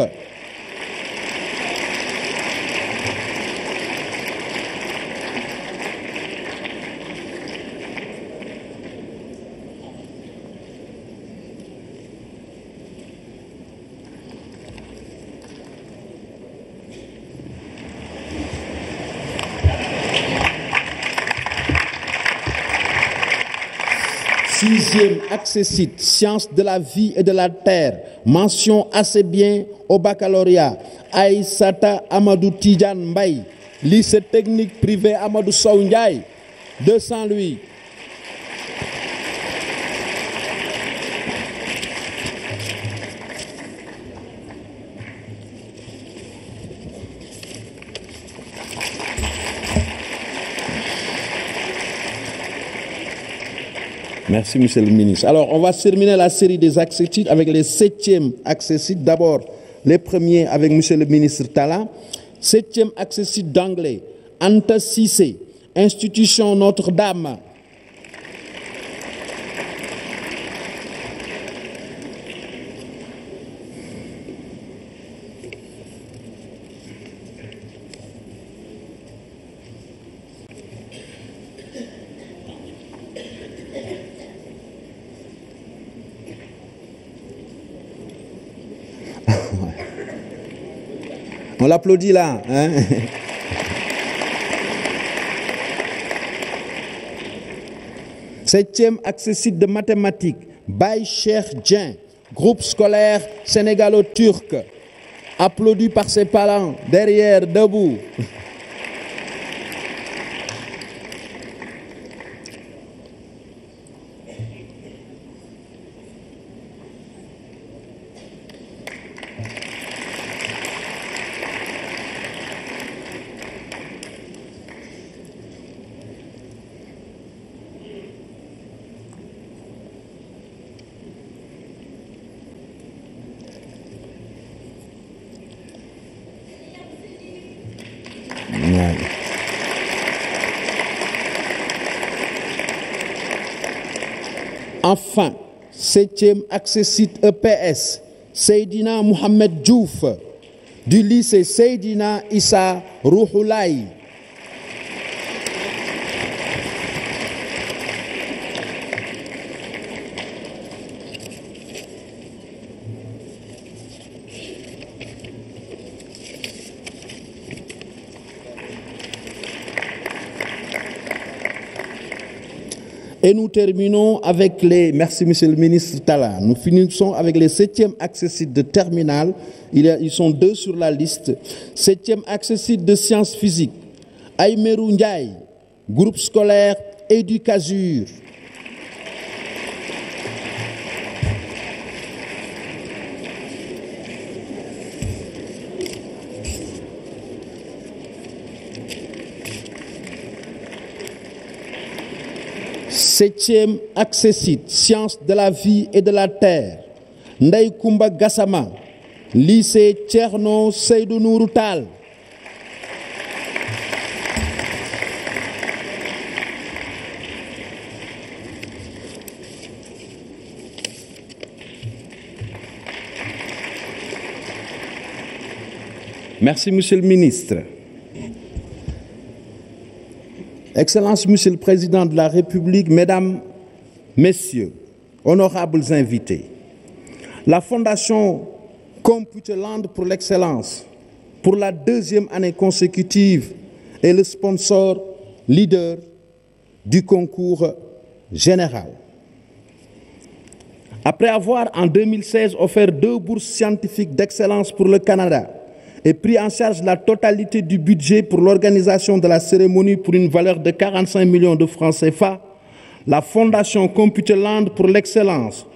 Sixième accès site, sciences de la vie et de la terre, mention assez bien au baccalauréat, Aïssata Amadou Tidjane Mbaye, lycée technique privé Amadou Sow Ndiaye de Saint-Louis. Merci, Monsieur le ministre. Alors, on va terminer la série des accès sites avec les 7e accès sites. D'abord, les premiers avec Monsieur le ministre Talla. 7e accès site d'anglais, Anta Cissé, Institution Notre-Dame. On l'applaudit là, hein? Septième accès site de mathématiques, Baye Cheikh Dieng, groupe scolaire sénégalo-turc, applaudi par ses parents, derrière, debout. Enfin, 7e accès site EPS, Seydina Mohamed Diouf, du lycée Seydina Issa Rouhoulaye. Et nous terminons avec les... Merci, Monsieur le ministre Talla. Nous finissons avec les 7e accessites de terminale. Ils sont 2 sur la liste. 7e accessite de sciences physiques. Aïmerou Ndiaye, groupe scolaire Éducasur. Septième accessite, sciences de la vie et de la terre. Ndeye Koumba Gassama, lycée Thierno Seydou Nourou Tall. Merci, Monsieur le ministre. Excellence, Monsieur le Président de la République, Mesdames, Messieurs, honorables invités, la Fondation Computerland pour l'excellence, pour la 2e année consécutive, est le sponsor leader du concours général. Après avoir en 2016 offert 2 bourses scientifiques d'excellence pour le Canada, et pris en charge la totalité du budget pour l'organisation de la cérémonie pour une valeur de 45 millions de francs CFA, la Fondation Computerland pour l'excellence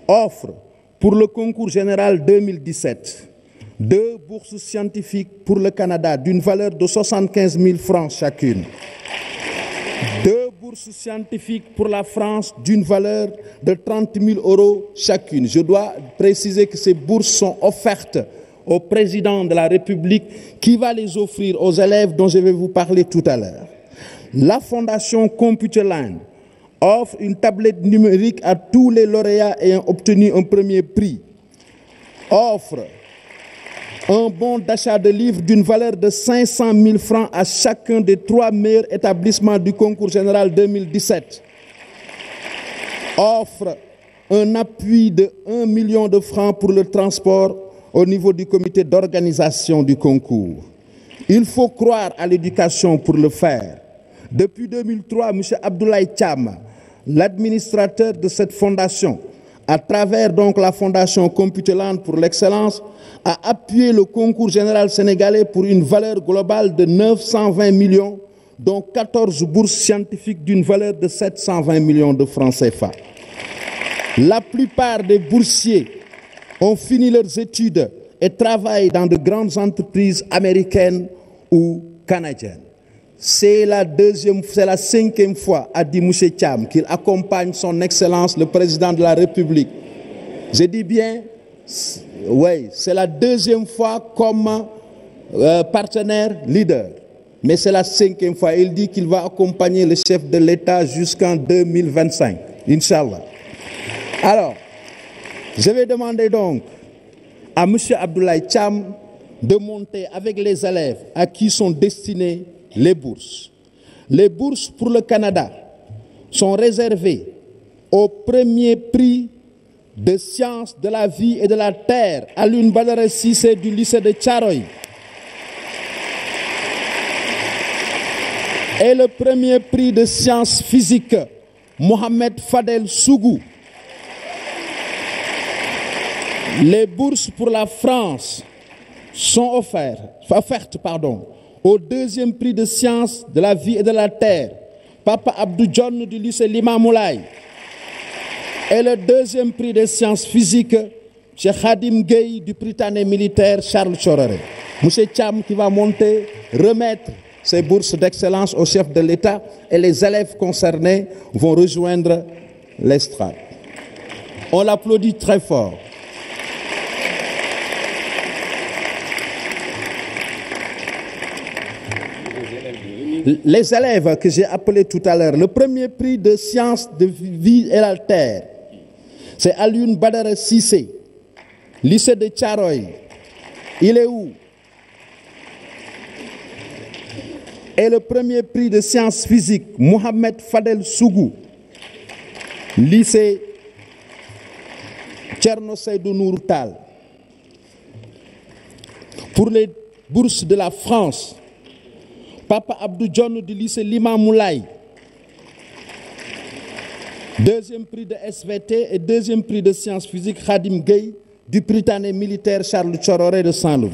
offre pour le concours général 2017 2 bourses scientifiques pour le Canada d'une valeur de 75 000 francs chacune, 2 bourses scientifiques pour la France d'une valeur de 30 000 € chacune. Je dois préciser que ces bourses sont offertes au président de la République qui va les offrir aux élèves dont je vais vous parler tout à l'heure. La Fondation Computerland offre une tablette numérique à tous les lauréats ayant obtenu un premier prix, offre un bon d'achat de livres d'une valeur de 500 000 francs à chacun des 3 meilleurs établissements du concours général 2017, offre un appui de 1 million de francs pour le transport au niveau du comité d'organisation du concours. Il faut croire à l'éducation pour le faire. Depuis 2003, M. Abdoulaye Thiam, l'administrateur de cette fondation, à travers donc la Fondation Computerland pour l'excellence, a appuyé le concours général sénégalais pour une valeur globale de 920 millions, dont 14 bourses scientifiques d'une valeur de 720 millions de francs CFA. La plupart des boursiers ont fini leurs études et travaillent dans de grandes entreprises américaines ou canadiennes. C'est la 5e fois, a dit M. Thiam, qu'il accompagne son Excellence le Président de la République. Je dis bien, oui, c'est la 2e fois comme partenaire leader. Mais c'est la 5e fois. Il dit qu'il va accompagner le chef de l'État jusqu'en 2025, Inch'Allah. Alors, je vais demander donc à M. Abdoulaye Thiam de monter avec les élèves à qui sont destinées les bourses. Les bourses pour le Canada sont réservées au premier prix de sciences de la vie et de la terre à Alioune Badara Cissé du lycée de Thiaroye. Et le premier prix de sciences physiques, Mohamed Fadel Sougou. Les bourses pour la France sont offertes au 2e prix de sciences de la vie et de la terre, Papa Abdou John du lycée Limamoulaye. Et le 2e prix de sciences physiques, Cheikh Khadim Gueye du Prytanée militaire Charles Choréré. M. Thiam qui va monter, remettre ces bourses d'excellence au chef de l'État et les élèves concernés vont rejoindre l'estrade. On l'applaudit très fort. Les élèves que j'ai appelés tout à l'heure, le premier prix de sciences de vie et la terre, c'est Alioune Badara Cissé, lycée de Thiaroye. Il est où? Et le premier prix de sciences physiques, Mohamed Fadel Sougou, lycée Thierno Seydou Nourou Tall. Pour les bourses de la France, Papa Abdou John du lycée Lima Moulay. Deuxième prix de SVT et deuxième prix de sciences physiques, Khadim Gueye du Prytanée militaire Charles Thiororé de Saint-Louis.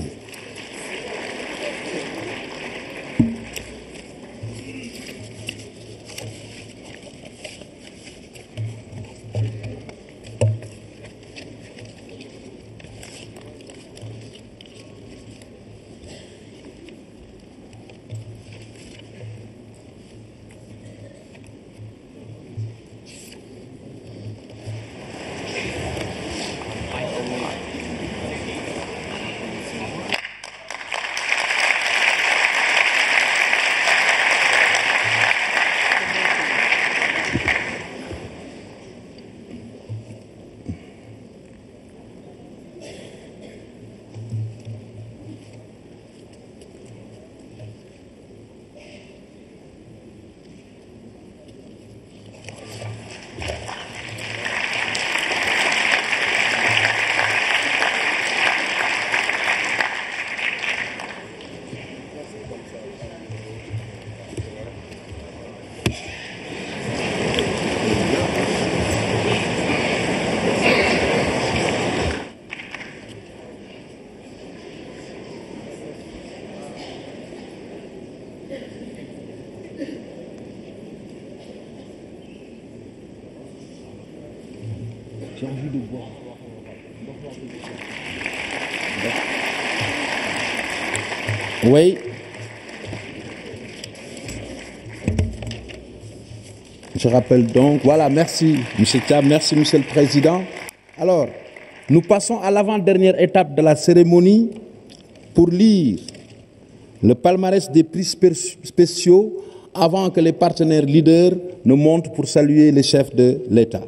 J'ai envie de boire. Oui. Je rappelle donc, voilà, merci M. Thiam, merci M. le Président. Alors, nous passons à l'avant-dernière étape de la cérémonie pour lire le palmarès des prix spéciaux avant que les partenaires leaders ne montent pour saluer les chefs de l'État.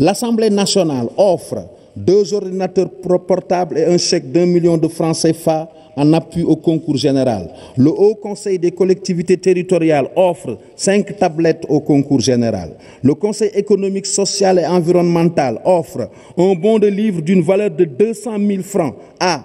L'Assemblée nationale offre 2 ordinateurs portables et un chèque d'1 million de francs CFA en appui au concours général. Le Haut Conseil des collectivités territoriales offre 5 tablettes au concours général. Le Conseil économique, social et environnemental offre un bon de livre d'une valeur de 200 000 francs à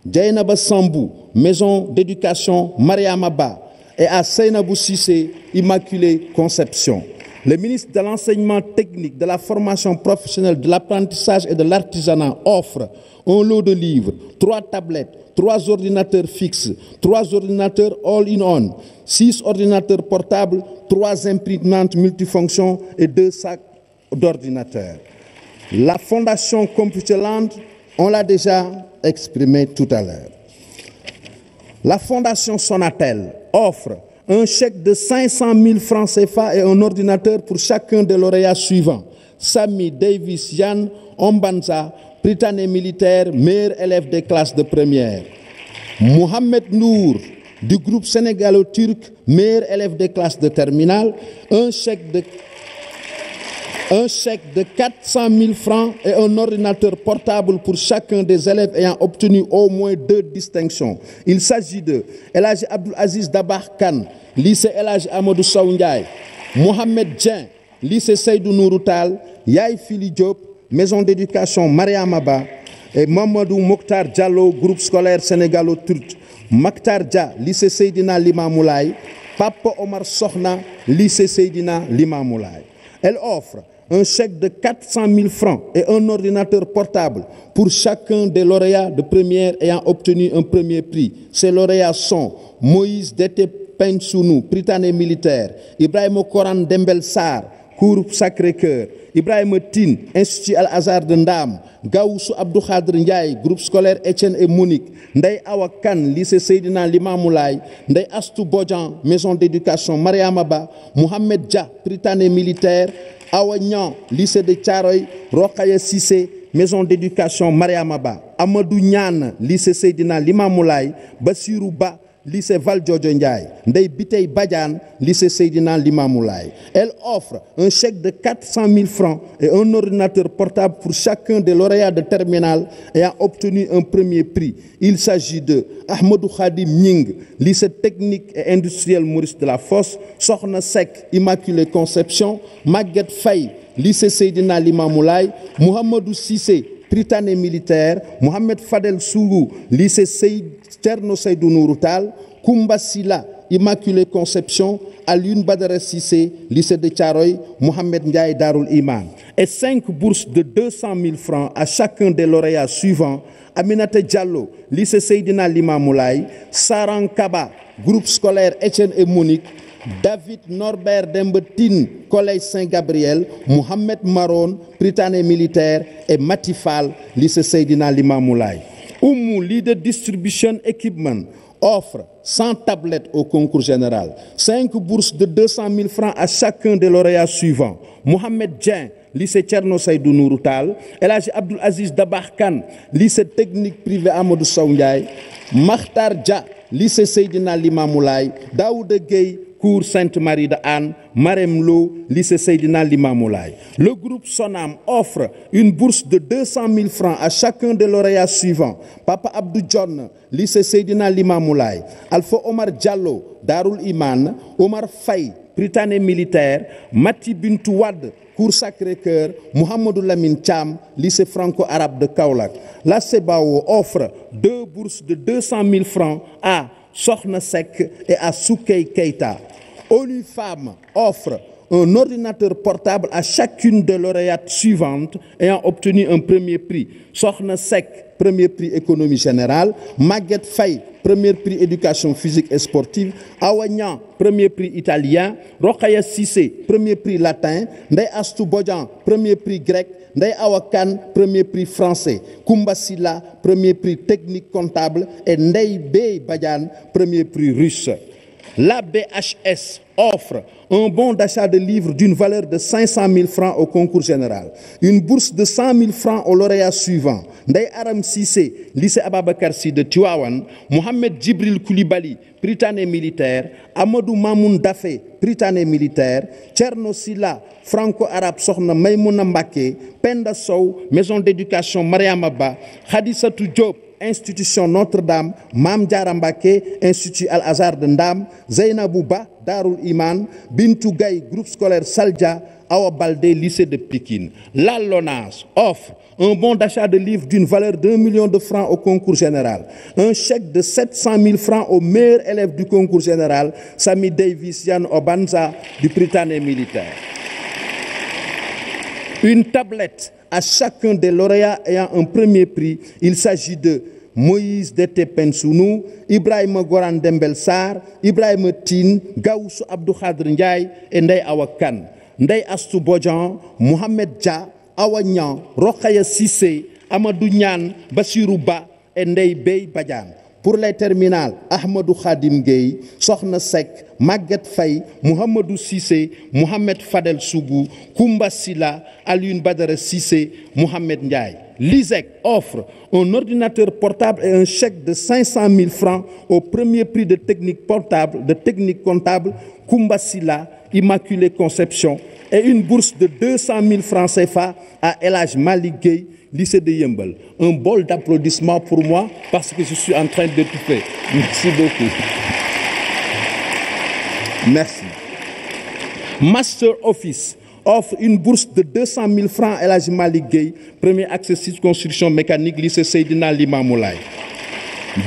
Djainaba Sambou, Maison d'éducation Mariama Ba, et à Seynabou Sissé, Immaculée Conception. Le ministre de l'Enseignement technique, de la formation professionnelle, de l'apprentissage et de l'artisanat offre un lot de livres, 3 tablettes, 3 ordinateurs fixes, 3 ordinateurs all-in-one, 6 ordinateurs portables, 3 imprimantes multifonctions et 2 sacs d'ordinateurs. La Fondation Computerland, on l'a déjà exprimé tout à l'heure. La Fondation Sonatel offre un chèque de 500 000 francs CFA et un ordinateur pour chacun des lauréats suivants. Sami Davis Yann Ombanza, Prytanée militaire, meilleur élève des classes de première. Mohamed Nour, du groupe sénégalo-turc, meilleur élève des classes de terminale, un chèque de 400 000 francs et un ordinateur portable pour chacun des élèves ayant obtenu au moins 2 distinctions. Il s'agit de El Hadji Abdoul Aziz Dabakh Kane, lycée El Hadji Amadou Sow Ndiaye, Mohamed Dieng, lycée Seydou Nourou Tall, Yaye Fili Diop, Maison d'éducation Mariama Ba, et Mamadou Mokhtar Diallo, groupe scolaire sénégalo-turc, Makhtar Dia, lycée Seydina Limamoulaye, Papa Omar Sokhna, lycée Seydina Limamoulaye. Elle offre un chèque de 400 000 francs et un ordinateur portable pour chacun des lauréats de première ayant obtenu un premier prix. Ces lauréats sont Moïse Dete Pensounou, Prytanée militaire, Ibrahima Koran Dembel Sarr, cours Sacré-Cœur, Ibrahima Tine, Institut Al-Azhar de Ndam, Gaoussou Abdou Khadr Ndiaye, groupe scolaire Étienne et Monique, Ndeye Awa Kane, lycée Seydina Limamoulaye, Ndeye Astou Bodian, maison d'éducation Mariama Ba, Mohamed Dia, Prytanée militaire, Awa Niang, lycée de Thiaroye, Rokhaya Cissé, maison d'éducation Mariama Ba, Amadou Niane, lycée Seydina Limamoulaye, Bassirou Ba, lycée Valdiodio Ndiaye. Ndeye Bitey Badiane, lycée Seydina Limamou Laye. Elle offre un chèque de 400 000 francs et un ordinateur portable pour chacun des lauréats de terminale ayant obtenu un premier prix. Il s'agit de Ahmadou Khadim Ning, lycée technique et industriel Maurice Delafosse, Sokhna Seck, Immaculée Conception, Maguette Faye, lycée Seydina Limamou Laye, Mohamedou Cissé, Prytanée militaire, Mohamed Fadel Sougou, lycée Thierno Seydou Nourou Tall, Koumba Silla, Immaculée Conception, Alioune Badara Cissé, lycée de Thiaroye, Mohamed Ndiaye Darul Iman. Et 5 bourses de 200 000 francs à chacun des lauréats suivants: Aminata Diallo, lycée Seydina Limamou Laye, Saran Kaba, groupe scolaire Étienne et Monique, David Norbert Dembetine, collège Saint-Gabriel, Mohamed Maron, Prytanée militaire, et Matifal, lycée Seydina Limamou Laye. Oumou Leader Distribution Equipment offre 100 tablettes au concours général, 5 bourses de 200 000 francs à chacun des lauréats suivants: Mohamed Dien, lycée Thierno Seydou Nourou Tall, El Hadji Abdoul Aziz Dabakh Kane, lycée technique privé Amadou Sow Ndiaye, Makhtar Dia, lycée Seydina Limamou Laye, Daouda Gueye, cours Sainte-Marie de Anne, Marem Lo, lycée Seydina Limamou Laye. Le groupe Sonam offre une bourse de 200 000 francs à chacun des lauréats suivants: Papa Abdou John, lycée Seydina Limamou Laye, Alpha Omar Diallo, Darul Iman, Omar Faye, Prytanée militaire, Mati Bintou Wade, cours Sacré-Cœur, Mohamedou Lamine Thiam, lycée franco-arabe de Kaolack. La CEBAO offre 2 bourses de 200 000 francs à Sokhna Seck et à Soukey Keita. ONU Femmes offre un ordinateur portable à chacune des lauréates suivantes ayant obtenu un premier prix: Sokhna Seck, premier prix économie générale; Maguette Faye, premier prix éducation physique et sportive; Awa Niang, premier prix italien; Rokhaya Cissé, premier prix latin; Ndeye Astou Bodian, premier prix grec; Ndeye Awa Kane, premier prix français; Koumba Silla, premier prix technique comptable; et Ndeye Bey Badiane, premier prix russe. La BHS offre un bon d'achat de livres d'une valeur de 500 000 francs au concours général, une bourse de 100 000 francs aux lauréats suivants: Ndeye Aram Cissé, lycée Ababakar Sy de Tivaouane; Mohamed Djibril Koulibaly, Prytanée militaire; Amadou Mamoun Dafé, Prytanée militaire; Thierno Silla, franco-arabe Sokhna Maymouna Mbaké; Penda Sow, maison d'éducation Mariama Ba; Khadisatou Diop, institution Notre-Dame, Mam Diara Mbacké, institut Al-Azhar de Ndam; Zeynabou Ba, Darul Iman; Bintou Gaye, groupe scolaire Saldia; Awa Baldé, lycée de Pikine. La LONASE offre un bon d'achat de livres d'une valeur d'1 million de francs au concours général, un chèque de 700 000 francs au meilleur élève du concours général, Sami Davis Yann Obanza, du Prytanée militaire. Une tablette à chacun des lauréats ayant un premier prix. Il s'agit de Moïse Dete Pensounou, Ibrahima Goran Dembel Sarr, Ibrahima Tine, Gaoussou Abdou Khadr Ndiaye et Ndeye Awa Kane. Ndeye Astou Bodian, Mohamed Dia, Awa Niang, Rokhaya Cissé, Amadou Niane, Bassirou Ba et Ndeye Bey Badiane. Pour les terminales, Ahmadou Khadim Gueye, Sokhna Seck, Maguette Faye, Mohamedou Cissé, Mohamed Fadel Sougou, Koumba Silla, Alioune Badara Cissé, Mohamed Ndiaye. L'ISEC offre un ordinateur portable et un chèque de 500 000 francs au premier prix de technique portable, de technique comptable, Koumba Silla, Immaculée Conception, et une bourse de 200 000 francs CFA à El Hadj Malick Gueye, lycée de Yeumbeul. Un bol d'applaudissements pour moi parce que je suis en train d'étouffer. Merci beaucoup. Merci. Master Office offre une bourse de 200 000 francs à El Hadj Malick Gueye, premier accessoire construction mécanique, lycée Seydina Limamou Laye.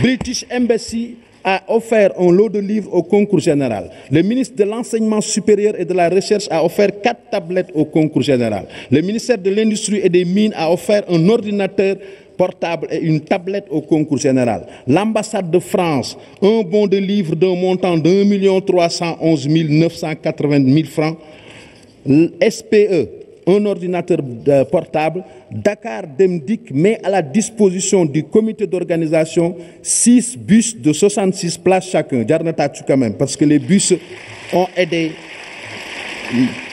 British Embassy a offert un lot de livres au concours général. Le ministre de l'Enseignement supérieur et de la Recherche a offert 4 tablettes au concours général. Le ministère de l'Industrie et des Mines a offert un ordinateur portable et une tablette au concours général. L'ambassade de France, un bon de livres d'un montant de 1 311 980 000 francs. SPE, un ordinateur portable. Dakar Demdik met à la disposition du comité d'organisation 6 bus de 66 places chacun. Jarnata quand même, parce que les bus ont aidé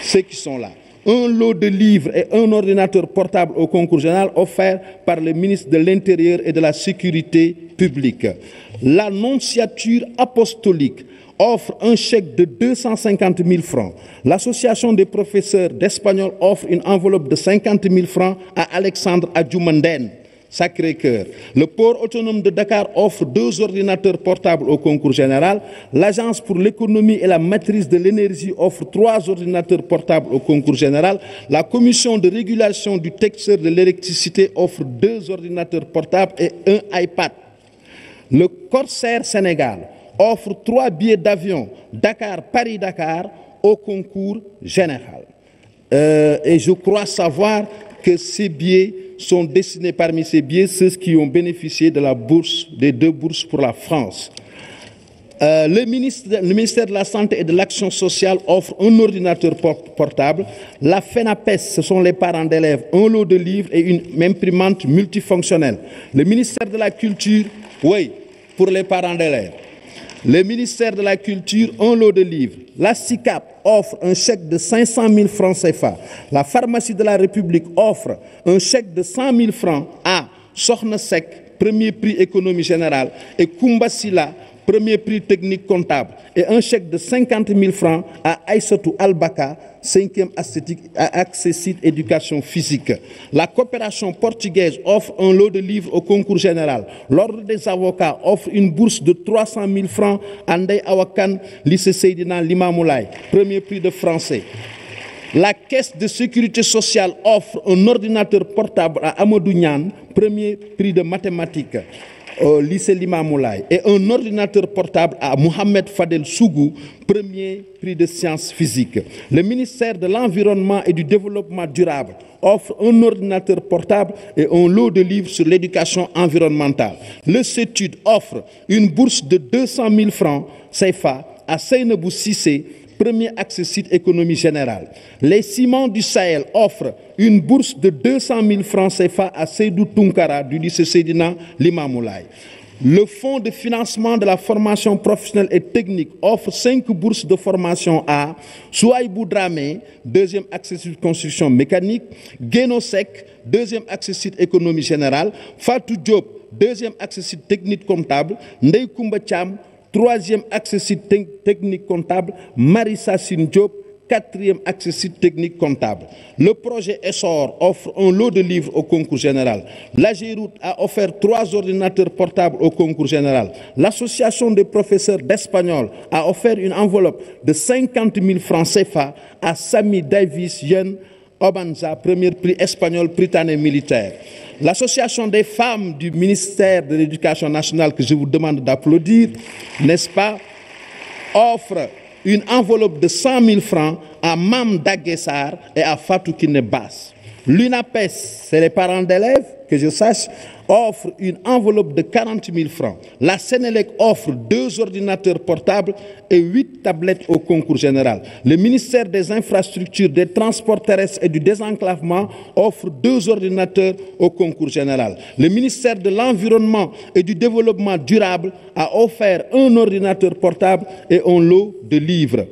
ceux qui sont là. un lot de livres et un ordinateur portable au concours général offert par le ministre de l'Intérieur et de la Sécurité publique. La Nonciature apostolique offre un chèque de 250 000 francs. L'Association des professeurs d'espagnol offre une enveloppe de 50 000 francs à Alexandre Adjoumanden, Sacré-Cœur. Le port autonome de Dakar offre 2 ordinateurs portables au concours général. L'Agence pour l'économie et la maîtrise de l'énergie offre 3 ordinateurs portables au concours général. La Commission de régulation du secteur de l'électricité offre 2 ordinateurs portables et un iPad. Le Corsair Sénégal offre 3 billets d'avion Dakar-Paris-Dakar au concours général. Et je crois savoir que ces billets sont destinés parmi ces billets ceux qui ont bénéficié de la bourse, des 2 bourses pour la France. Le ministère de la Santé et de l'Action sociale offre un ordinateur portable. La FENAPES, ce sont les parents d'élèves, un lot de livres et une imprimante multifonctionnelle. Le ministère de la Culture, oui, pour les parents d'élèves. Le ministère de la Culture, un lot de livres. La SICAP offre un chèque de 500 000 francs CFA. La Pharmacie de la République offre un chèque de 100 000 francs à Sokhna Seck, premier prix économie générale, et Koumba Silla, premier prix technique comptable, et un chèque de 50 000 francs à Aïssatou Albaka, 5e accessit éducation physique. La coopération portugaise offre un lot de livres au concours général. L'Ordre des avocats offre une bourse de 300 000 francs à Ndeye Awakan, lycée Seydina Limamoulaye, premier prix de français. La Caisse de sécurité sociale offre un ordinateur portable à Amadou Niane, premier prix de mathématiques au lycée Limamoulaye, et un ordinateur portable à Mohamed Fadel Sougou, premier prix de sciences physiques. Le ministère de l'Environnement et du Développement durable offre un ordinateur portable et un lot de livres sur l'éducation environnementale. Le CETUD offre une bourse de 200 000 francs CFA à Seynabou Sissé, premier accessit économie générale. Les Ciments du Sahel offrent une bourse de 200 000 francs CFA à Seydou Tunkara du lycée Seydina Limamoulaye. Le Fonds de financement de la formation professionnelle et technique offre 5 bourses de formation à Souaïbou Dramé, deuxième accessit construction mécanique, Guénosec, deuxième accessit économie générale, Fatou Diop, deuxième accessit technique comptable, Ndeye Koumba Thiam, 3e accessit technique comptable, Marissa Sine Diop, 4e accessit technique comptable. Le projet Essor offre un lot de livres au concours général. L'AGEROUTE a offert 3 ordinateurs portables au concours général. L'Association des professeurs d'espagnol a offert une enveloppe de 50 000 francs CFA à Sami Davis Yen Obanza, premier prix espagnol britannique militaire. L'Association des femmes du ministère de l'Éducation nationale, que je vous demande d'applaudir, n'est-ce pas, offre une enveloppe de 100 000 francs à Mam Daguessar et à Fatou Kiné Bass. L'UNAPES, c'est les parents d'élèves, que je sache, offre une enveloppe de 40 000 francs. La Sénélec offre 2 ordinateurs portables et 8 tablettes au concours général. Le ministère des Infrastructures, des Transports terrestres et du Désenclavement offre 2 ordinateurs au concours général. Le ministère de l'Environnement et du Développement durable a offert un ordinateur portable et un lot de livres.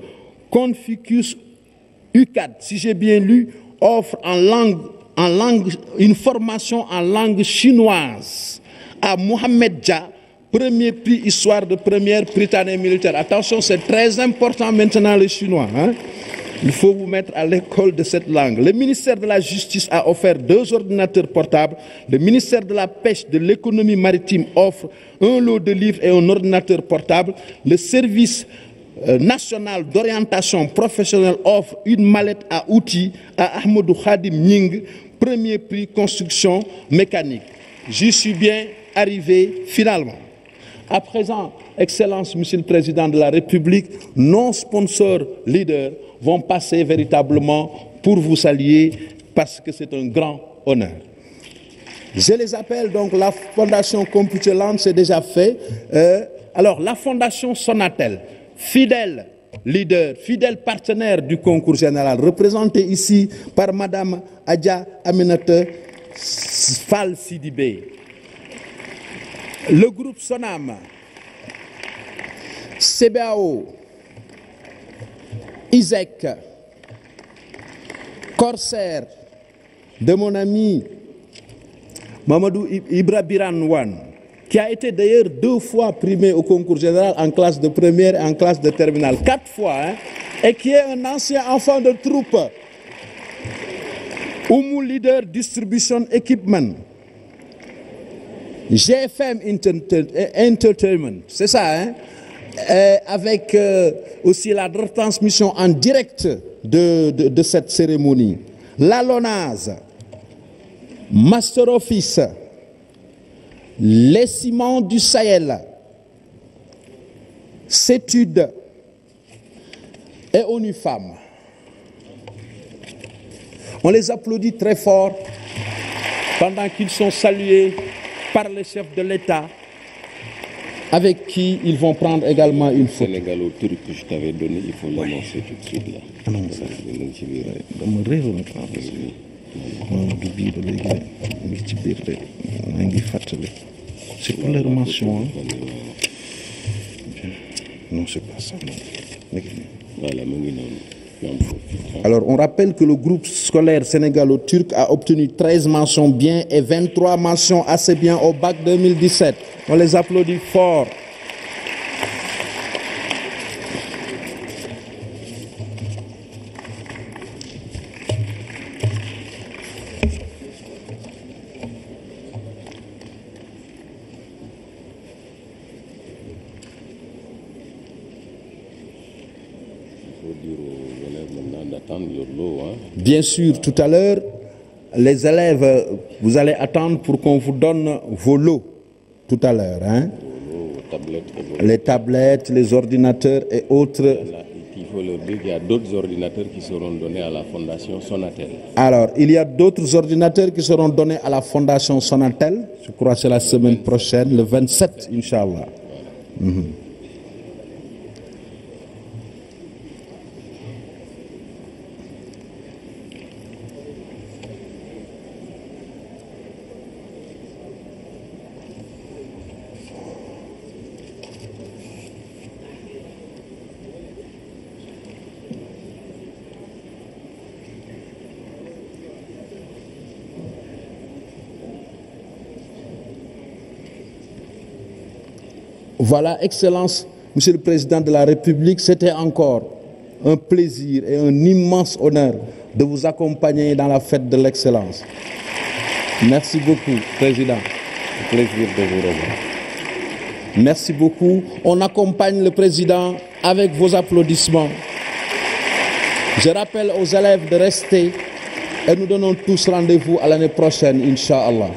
Confucius UCAD, si j'ai bien lu, offre une formation en langue chinoise à Mohamed Dia, premier prix histoire de première britannique militaire. Attention, c'est très important maintenant le chinois. Il faut vous mettre à l'école de cette langue. Le ministère de la Justice a offert 2 ordinateurs portables. Le ministère de la Pêche, de l'économie maritime offre un lot de livres et un ordinateur portable. Le service national d'orientation professionnelle offre une mallette à outils à Ahmadou Khadim Ning, premier prix construction mécanique. J'y suis bien arrivé finalement. À présent, Excellence, Monsieur le Président de la République, nos sponsors leaders vont passer véritablement pour vous saluer parce que c'est un grand honneur. Je les appelle donc la Fondation Computerland, c'est déjà fait. Alors, la Fondation Sonatel, fidèle leader, fidèle partenaire du concours général, représenté ici par Madame Adja Aminata Fall Sidibé. Le groupe Sonam, CBAO, ISEC, corsaire de mon ami Mamadou Ibra Biranwan, qui a été d'ailleurs 2 fois primé au concours général en classe de première et en classe de terminale, 4 fois, hein, et qui est un ancien enfant de troupe. Oumou Leader Distribution Equipment, GFM Entertainment, c'est ça, hein? Avec aussi la retransmission en direct de cette cérémonie. La LONASE, Master Office, les Ciments du Sahel, CETUD et ONU Femmes. On les applaudit très fort pendant qu'ils sont salués par les chefs de l'État avec qui ils vont prendre également une photo. Sénégalo-turc que je t'avais donné, il faut l'annoncer tout de suite là. Ah non, ça. C'est pour leur mention. Hein? Non, c'est pas ça. Non. Voilà, alors, on rappelle que le groupe scolaire sénégalo-turc a obtenu 13 mentions bien et 23 mentions assez bien au bac 2017. On les applaudit fort. Bien sûr, tout à l'heure, les élèves, vous allez attendre pour qu'on vous donne vos lots tout à l'heure. Hein? Les tablettes, les ordinateurs et autres. Il faut leur dire qu'il y a d'autres ordinateurs qui seront donnés à la Fondation Sonatel. Alors, il y a d'autres ordinateurs qui seront donnés à la Fondation Sonatel. Je crois que c'est la semaine prochaine, le 27, Inch'Allah. Voilà. Voilà, Excellence, Monsieur le Président de la République, c'était encore un plaisir et un immense honneur de vous accompagner dans la fête de l'Excellence. Merci beaucoup, Président. Plaisir de vous revoir. Merci beaucoup. On accompagne le Président avec vos applaudissements. Je rappelle aux élèves de rester et nous donnons tous rendez-vous à l'année prochaine, Inch'Allah.